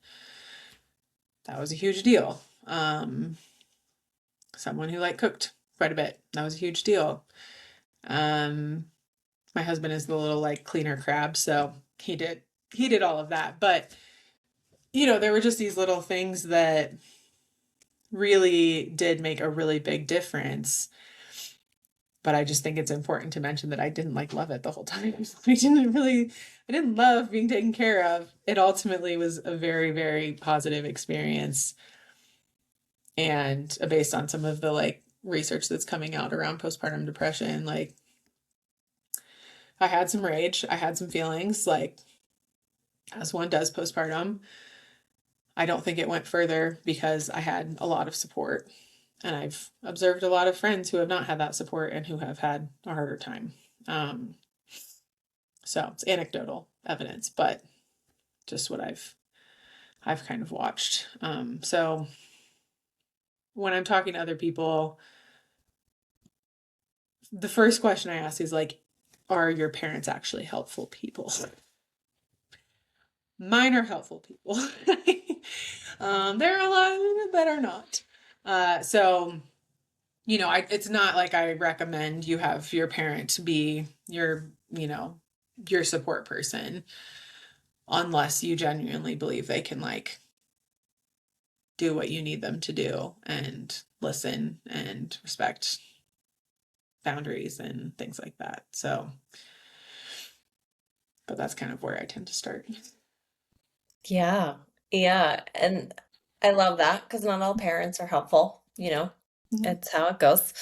That was a huge deal. Someone who like cooked quite a bit. That was a huge deal. My husband is the little like cleaner crab, so he did all of that. But there were just these little things that really did make a really big difference. But I just think it's important to mention that I didn't like love it the whole time. I didn't love being taken care of. It ultimately was a very, very positive experience. And based on some of the like research that's coming out around postpartum depression, like, I had some rage, I had some feelings, like, as one does postpartum. I don't think it went further because I had a lot of support. And I've observed a lot of friends who have not had that support and who have had a harder time. So it's anecdotal evidence, but just what I've kind of watched. So when I'm talking to other people, the first question I ask is like, are your parents actually helpful people? Mine are helpful people. There are a lot that are not. So, it's not like I recommend you have your parent be your support person unless you genuinely believe they can like do what you need them to do and listen and respect boundaries and things like that. So, but that's kind of where I tend to start. Yeah. Yeah. And I love that because not all parents are helpful, you know. Mhm. It's how it goes.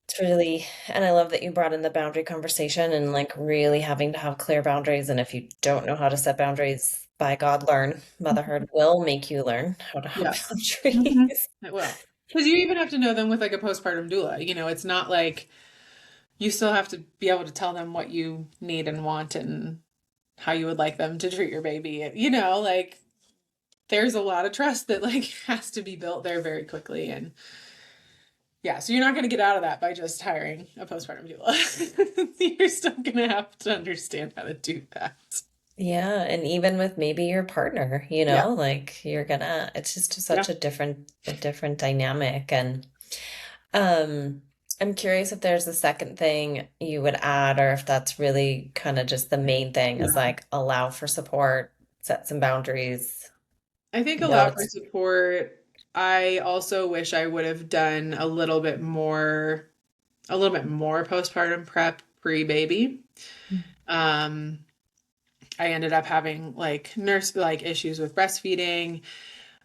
It's really, and I love that you brought in the boundary conversation and like really having to have clear boundaries. And if you don't know how to set boundaries, by God, learn. Motherhood will make you learn how to have Yes. Hmm. boundaries. It will. Because you even have to know them with like a postpartum doula. It's not like you still have to be able to tell them what you need and want and how you would like them to treat your baby. Like there's a lot of trust that like has to be built there very quickly. And yeah, so you're not going to get out of that by just hiring a postpartum doula. You're still going to have to understand how to do that. Yeah, and even with maybe your partner, Yeah. like it's just Yeah. such a different dynamic. And um, I'm curious if there's a second thing you would add, or if that's really kind of just the main thing is Yeah. like allow for support, set some boundaries. I think a No, lot for it's support. I also wish I would have done a little bit more postpartum prep pre-baby. Um, I ended up having like nurse like issues with breastfeeding.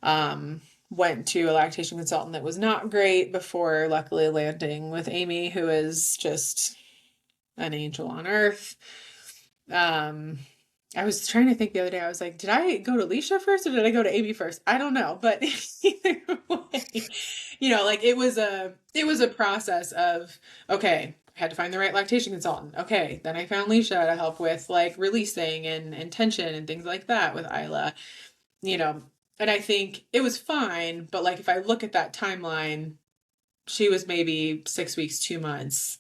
Um, Went to a lactation consultant that was not great before luckily landing with Amy, who is just an angel on earth. Um, I was trying to think the other day. I was like, did I go to Alicia first or did I go to Amy first? I don't know, but either way, like it was a process of okay, I had to find the right lactation consultant. Okay, then I found Alicia to help with like releasing and tension and things like that with Isla. You know, and I think it was fine, but like if I look at that timeline, she was maybe 6 weeks, 2 months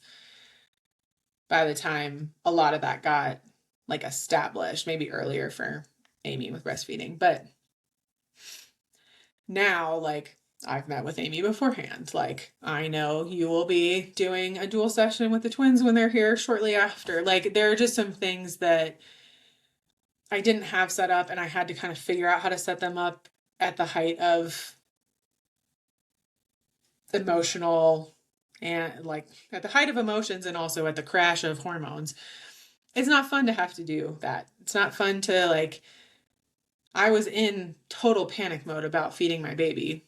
by the time a lot of that got like established, maybe earlier for Amy with breastfeeding. But now, like, I've met with Amy beforehand. Like, I know you will be doing a dual session with the twins when they're here shortly after. Like, there are just some things that I didn't have set up, and I had to kind of figure out how to set them up at the height of emotional and like at the height of emotions and also at the crash of hormones. It's not fun to have to do that. It's not fun to like I was in total panic mode about feeding my baby.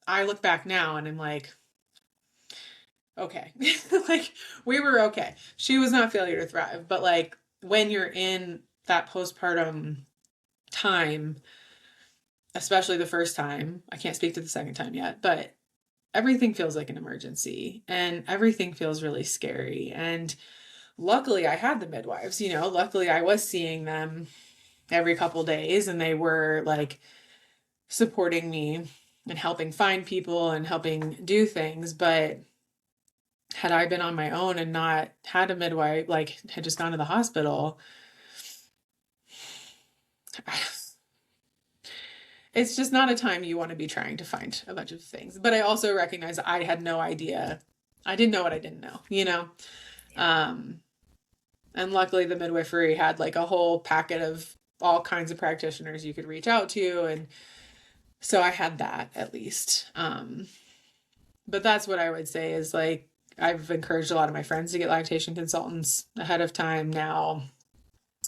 I look back now and I'm like, okay. Like we were okay. She was not failure to thrive, but like when you're in that postpartum time, especially the first time, I can't speak to the second time yet, but everything feels like an emergency and everything feels really scary. And luckily I had the midwives, luckily I was seeing them every couple days and they were like supporting me and helping find people and helping do things. But had I been on my own and not had a midwife, like had just gone to the hospital, it's just not a time you want to be trying to find a bunch of things. But I also recognize I had no idea. I didn't know what I didn't know. Um, and luckily the midwifery had like a whole packet of all kinds of practitioners you could reach out to. And so I had that at least. But that's what I would say is like, I've encouraged a lot of my friends to get lactation consultants ahead of time now.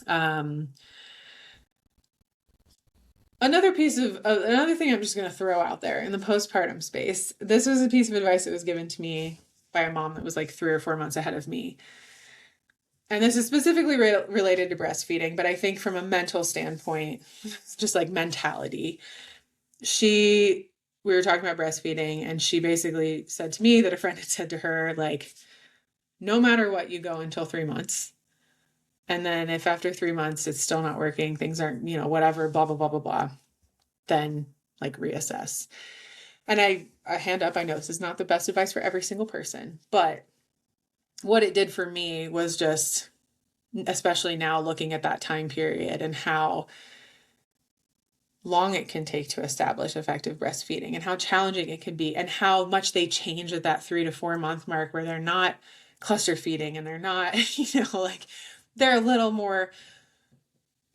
Um, another thing I'm just going to throw out there in the postpartum space. This was a piece of advice that was given to me by a mom that was like 3 or 4 months ahead of me. And this is specifically related to breastfeeding, but I think from a mental standpoint, just like mentality, we were talking about breastfeeding and she basically said to me that a friend had said to her, like, no matter what, you go until 3 months. And then if after 3 months it's still not working, things aren't, whatever, blah, blah, blah, blah, blah, then like reassess. And I hand up, I know this is not the best advice for every single person, but what it did for me was just, especially now looking at that time period and how long it can take to establish effective breastfeeding and how challenging it can be and how much they change at that 3 to 4 month mark where they're not cluster feeding and they're not, like they're a little more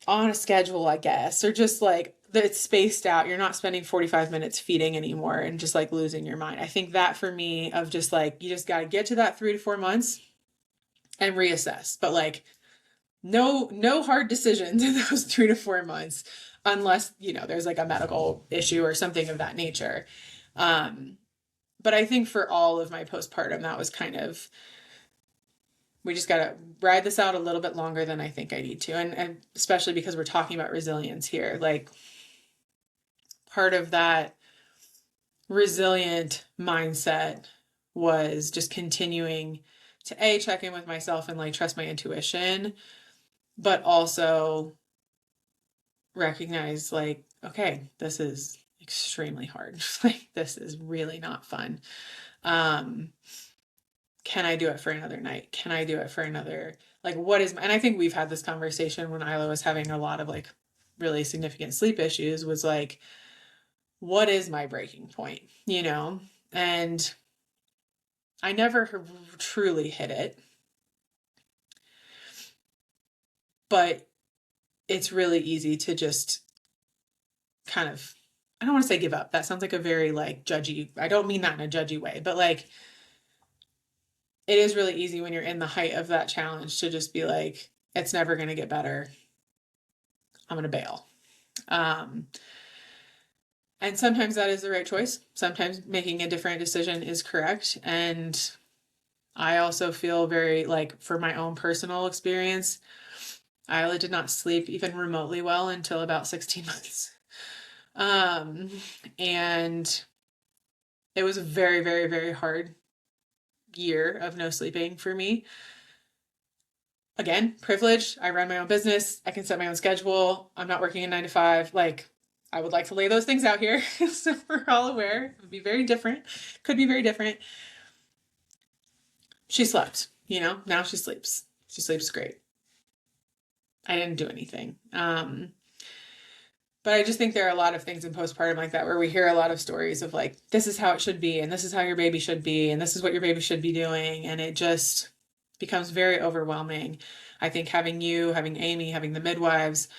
on a schedule, I guess, or just like it's spaced out. You're not spending 45 minutes feeding anymore and just like losing your mind. I think that for me, of just like, you just got to get to that 3 to 4 months and reassess. But like, no hard decisions in those 3 to 4 months unless, there's like a medical issue or something of that nature. Um, but I think for all of my postpartum, that was kind of, we just got to ride this out a little bit longer than I think I need to. And especially because we're talking about resilience here, like part of that resilient mindset was just continuing to check in with myself and like trust my intuition, but also recognize like, okay, this is extremely hard. Like this is really not fun. Um, can I do it for another night? Can I do it for another, like what is and I think we've had this conversation when Isla was having a lot of like really significant sleep issues, was like, what is my breaking point? And I never truly hit it, but it's really easy to just kind of, I don't want to say give up. That sounds like a very like judgy, I don't mean that in a judgy way, but like it is really easy when you're in the height of that challenge to just be like, it's never going to get better. I'm going to bail. Um, and sometimes that is the right choice. Sometimes making a different decision is correct. And I also feel very like, for my own personal experience, Isla did not sleep even remotely well until about 16 months. Um, and it was a very, very, very hard year of no sleeping for me. Again, privilege. I run my own business. I can set my own schedule. I'm not working a 9 to 5. Like, I would like to lay those things out here so we're all aware. It would be very different. Could be very different. She slept, now she sleeps. She sleeps great. I didn't do anything. But I just think there are a lot of things in postpartum like that where we hear a lot of stories of like, this is how it should be, and this is how your baby should be, and this is what your baby should be doing. And it just becomes very overwhelming. I think having you, having Amy, having the midwives,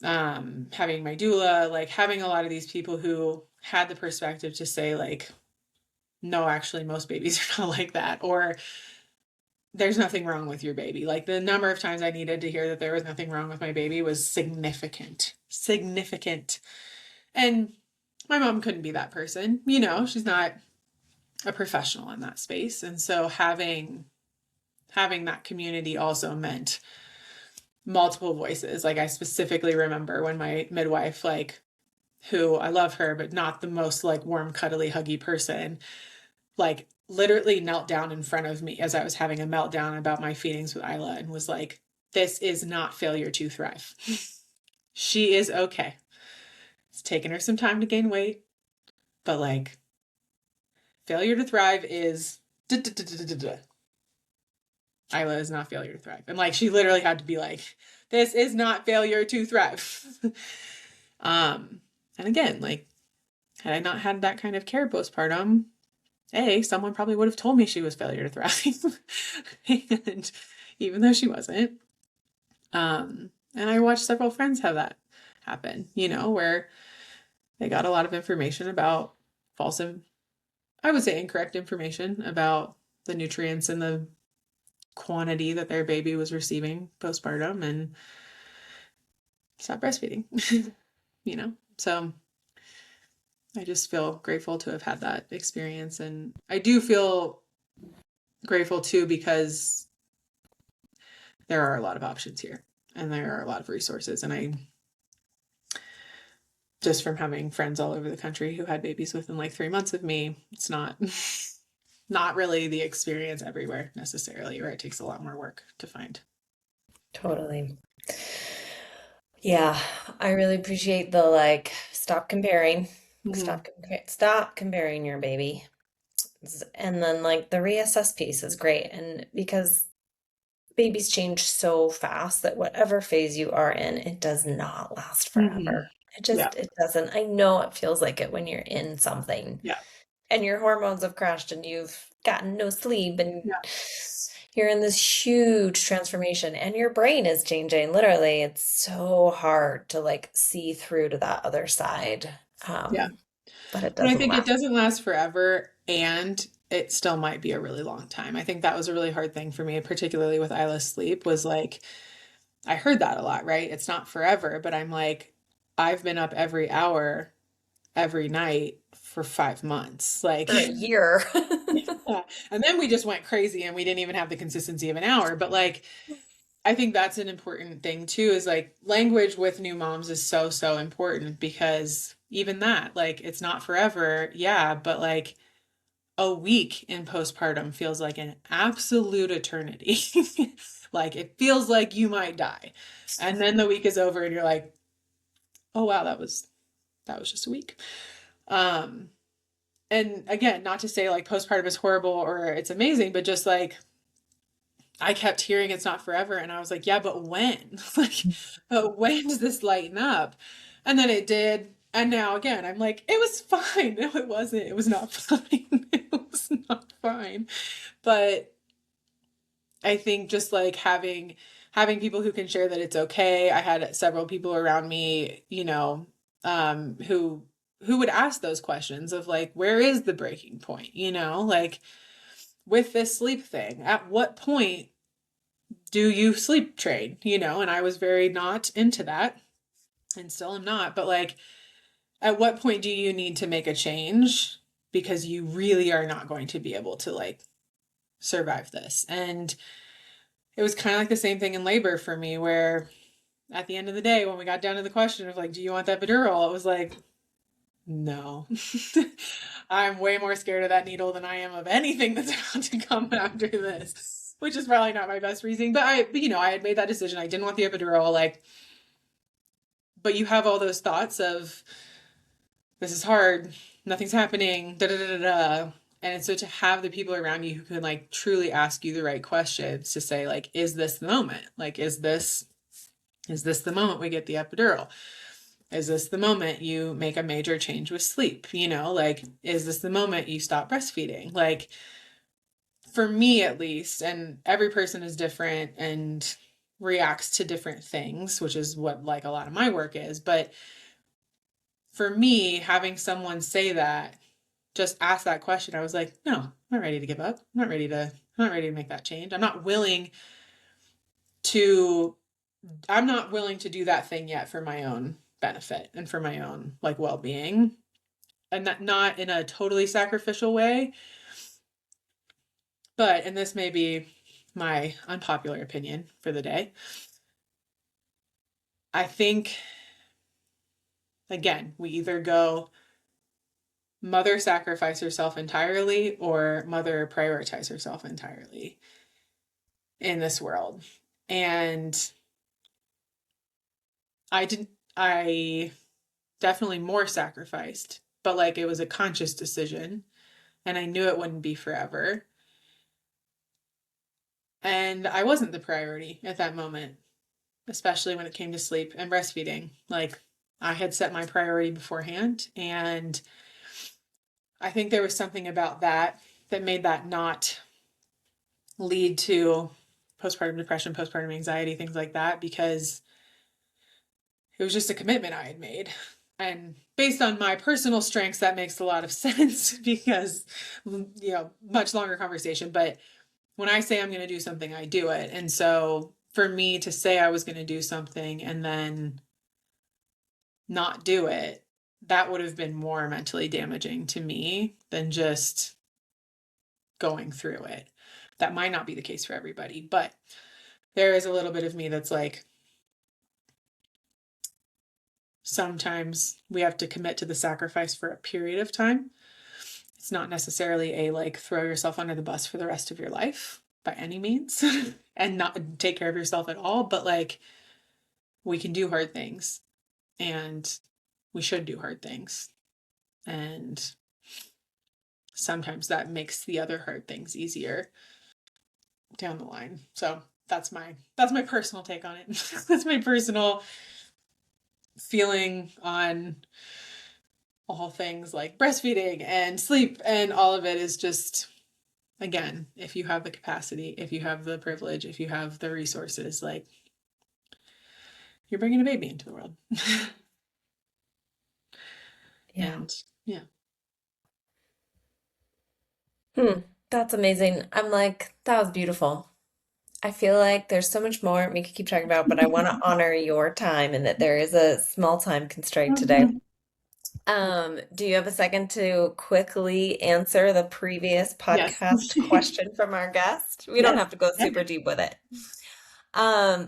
having my doula, like having a lot of these people who had the perspective to say like, no, actually most babies are not like that, or there's nothing wrong with your baby. Like the number of times I needed to hear that there was nothing wrong with my baby was significant. Significant. And my mom couldn't be that person. She's not a professional in that space. And so having that community also meant multiple voices. Like I specifically remember when my midwife, like, who I love her, but not the most like warm, cuddly, huggy person, like literally knelt down in front of me as I was having a meltdown about my feelings with Isla and was like, this is not failure to thrive. She is okay. It's taken her some time to gain weight, but like failure to thrive is Isla is not failure to thrive. And like she literally had to be like, this is not failure to thrive. And again, like had I not had that kind of care postpartum, someone probably would have told me she was failure to thrive. And even though she wasn't. And I watched several friends have that happen, where they got a lot of information about false, I would say incorrect information about the nutrients and the quantity that their baby was receiving postpartum and stop breastfeeding, So I just feel grateful to have had that experience. And I do feel grateful too, because there are a lot of options here and there are a lot of resources. And I, just from having friends all over the country who had babies within like 3 months of me, it's not not really the experience everywhere necessarily, or it takes a lot more work to find. Totally. Yeah, I really appreciate the like stop comparing. Hmm. Stop comparing your baby. And then like the reassess piece is great. And because babies change so fast that whatever phase you are in, it does not last Hmm. forever. Yeah. It doesn't. I know it feels like it when you're in something Yeah. and your hormones have crashed and you've gotten no sleep and Yeah. you're in this huge transformation and your brain is changing. Literally, it's so hard to like see through to that other side. Yeah. But it But I doesn't think it last. doesn't last forever, and it still might be a really long time. I think that was a really hard thing for me, particularly with Isla's sleep, was like, I heard that a lot, right? It's not forever, but I'm like, I've been up every hour, every night for 5 months. Like, For a year. yeah. And then we just went crazy and we didn't even have the consistency of an hour. But like, I think that's an important thing too, is like language with new moms is so, so important because even that, like, it's not forever. Yeah. But like, a week in postpartum feels like an absolute eternity. Like it feels like you might die. And then the week is over and you're like, "Oh wow, that was just a week." Um and again, not to say like postpartum is horrible or it's amazing, but just like I kept hearing it's not forever and I was like, "Yeah, but when?" Like, but when does this lighten up? And then it did. And now again, I'm like, "It was fine." No, it wasn't. It was not fine. It was not fine. But I think just like having people who can share that it's okay. I had several people around me, who would ask those questions of like, where is the breaking point? Like with this sleep thing, at what point do you sleep train? And I was very not into that and still am not, but like at what point do you need to make a change because you really are not going to be able to like survive this? And it was kind of like the same thing in labor for me, where at the end of the day, when we got down to the question of like, do you want that epidural? It was like, no. I'm way more scared of that needle than I am of anything that's about to come after this, which is probably not my best reasoning. But I had made that decision. I didn't want the epidural. Like, but you have all those thoughts of this is hard, nothing's happening, da da da da da. And so to have the people around you who can like truly ask you the right questions to say like, is this the moment? Like, is this the moment we get the epidural? Is this the moment you make a major change with sleep? Like, is this the moment you stop breastfeeding? Like, for me at least, and every person is different and reacts to different things, which is what like a lot of my work is. But for me, having someone say that, just ask that question, I was like, no, I'm not ready to give up. I'm not ready to make that change. To I'm not willing to do that thing yet for my own benefit and for my own like well-being. And that not in a totally sacrificial way, but and this may be my unpopular opinion for the day. I think again, we either go mother sacrifice herself entirely or mother prioritize herself entirely in this world. And I definitely more sacrificed, but like it was a conscious decision and I knew it wouldn't be forever. And I wasn't the priority at that moment, especially when it came to sleep and breastfeeding. Like I had set my priority beforehand. And I think there was something about that that made that not lead to postpartum depression, postpartum anxiety, things like that, because it was just a commitment I had made. And based on my personal strengths, that makes a lot of sense because, much longer conversation. But when I say I'm going to do something, I do it. And so for me to say I was going to do something and then not do it, that would have been more mentally damaging to me than just going through it. That might not be the case for everybody, but there is a little bit of me that's like, sometimes we have to commit to the sacrifice for a period of time. It's not necessarily a like throw yourself under the bus for the rest of your life by any means and not take care of yourself at all, but like we can do hard things and we should do hard things. And sometimes that makes the other hard things easier down the line. So that's my personal take on it. That's my personal feeling on all things like breastfeeding and sleep, and all of it is just, again, if you have the capacity, if you have the privilege, if you have the resources, like, you're bringing a baby into the world. Yeah. And yeah. Hmm. That's amazing. I'm like, that was beautiful. I feel like there's so much more we could keep talking about, but I want to honor your time and that there is a small time constraint today. Mhm. Do you have a second to quickly answer the previous Yes. podcast question from our guest? We don't Yes. have to go Yeah. super deep with it.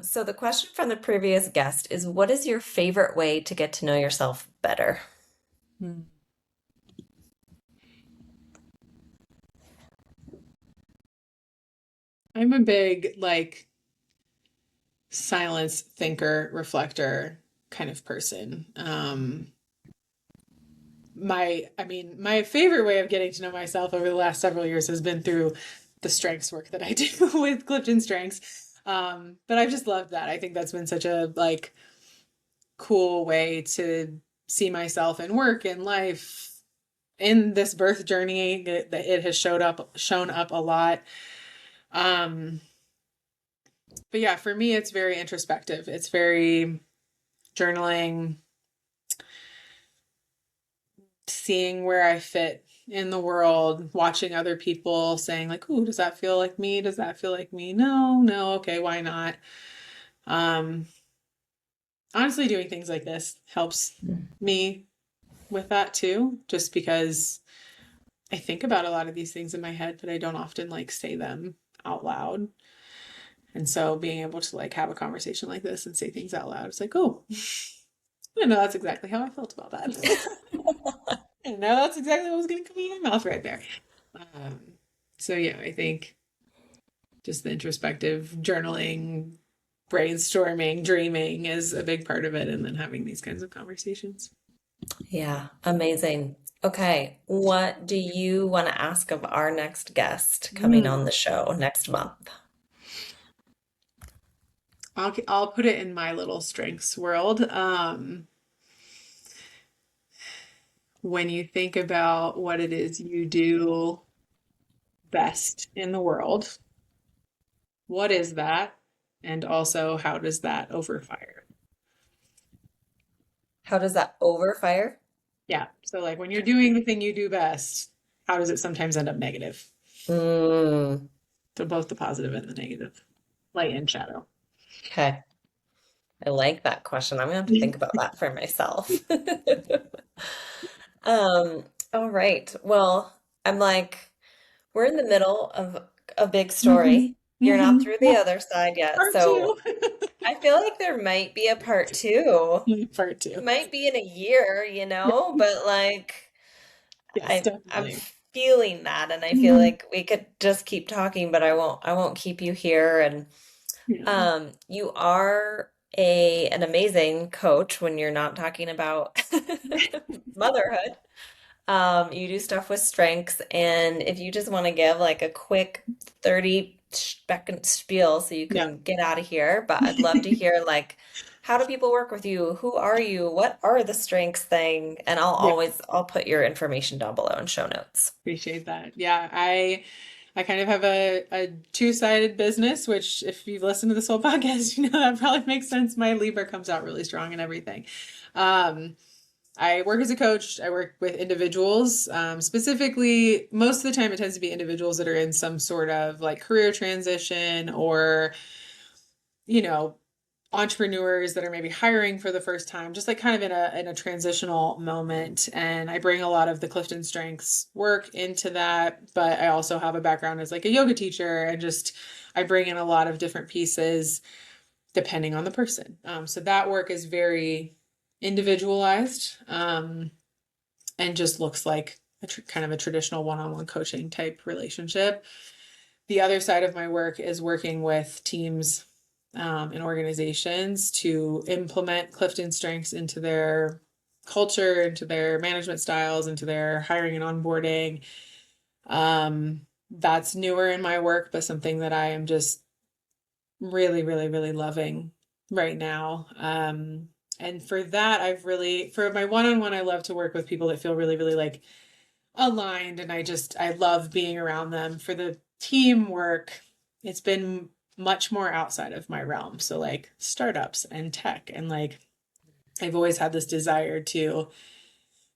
So the question from the previous guest is, what is your favorite way to get to know yourself better? Hmm. I'm a big, like, silence thinker, reflector kind of person. My favorite way of getting to know myself over the last several years has been through the strengths work that I do with Clifton Strengths. But I've just loved that. I think that's been such a, like, cool way to see myself in work and life in this birth journey. It has shown up a lot. Um, but yeah, for me, it's very introspective. It's very journaling, seeing where I fit in the world, watching other people, saying like, "Ooh, does that feel like me? Does that feel like me? No, no, okay, why not?" Um, Honestly, doing things like this helps me with that too, just because I think about a lot of these things in my head, but I don't often like say them out loud. And so being able to like have a conversation like this and say things out loud, it's like, oh, I know that's exactly how I felt about that. I know that's exactly what was going to come out of my mouth right there. Um, so yeah, I think just the introspective journaling, brainstorming, dreaming is a big part of it, and then having these kinds of conversations. Yeah, amazing. Okay, what do you want to ask of our next guest coming on Mm. the show next month? I'll put it in my little strengths world. When you think about what it is you do best in the world, what is that? And also, how does that overfire? How does that overfire? Yeah. So, like, when you're doing the thing you do best, how does it sometimes end up negative? Mm, So, both the positive and the negative, light and shadow. okay. I like that question. I'm gonna have to think about that for myself. Um, all right. Well, I'm like, we're in the middle of a big Hmm. story. You're not Hmm. through the Yeah. other side yet. Part two. So I feel like there might be a part two. Part It two. might be in a year, Yeah. but like Yes, I'm definitely. feeling that and I feel Hmm. like we could just keep talking, but I won't keep you here. And Yeah. you are an amazing coach when you're not talking about motherhood. You do stuff with strengths, and if you just want to give like a quick 30-second spiel so you Yeah. can get out of here, but I'd love to hear like how do people work with you? Who are you? What are the strengths thing? And Yeah. I'll put your information down below in show notes. Appreciate that. Yeah, I kind of have a two-sided business, which if you've listened to this whole podcast, you know that probably makes sense. My Libra comes out really strong and everything. Um, I work as a coach. I work with individuals. Specifically, most of the time it tends to be individuals that are in some sort of like career transition or, you know, entrepreneurs that are maybe hiring for the first time, just like kind of in a transitional moment. And I bring a lot of the Clifton Strengths work into that, but I also have a background as like a yoga teacher and just I bring in a lot of different pieces depending on the person. So that work is very individualized, and just looks like kind of a traditional one-on-one coaching type relationship. The other side of my work is working with teams, and organizations to implement Clifton Strengths into their culture, into their management styles, into their hiring and onboarding. That's newer in my work, but something that I am just really, really, really loving right now. And for that, for my one-on-one, I love to work with people that feel really, really like aligned, and I love being around them. For the teamwork, it's been much more outside of my realm. So like startups and tech, and like I've always had this desire to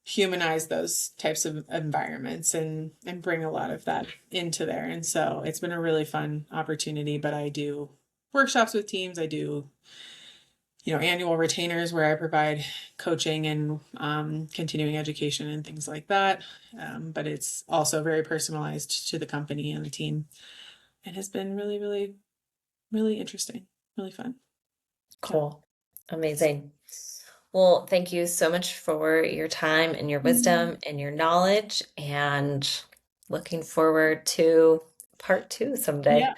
humanize those types of environments and bring a lot of that into there. And so it's been a really fun opportunity. But I do workshops with teams. I do, annual retainers where I provide coaching and continuing education and things like that. But it's also very personalized to the company and the team, and has been really, really, really interesting, really fun. Yeah. Cool. Amazing. Well, thank you so much for your time and your wisdom and your knowledge, and looking forward to part two someday. Yeah.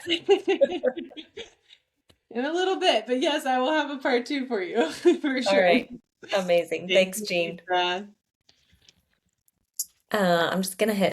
In a little bit, but yes, I will have a part two for you for All sure. right. Amazing. Thank Thanks, you, Jean. Lisa. I'm just gonna hit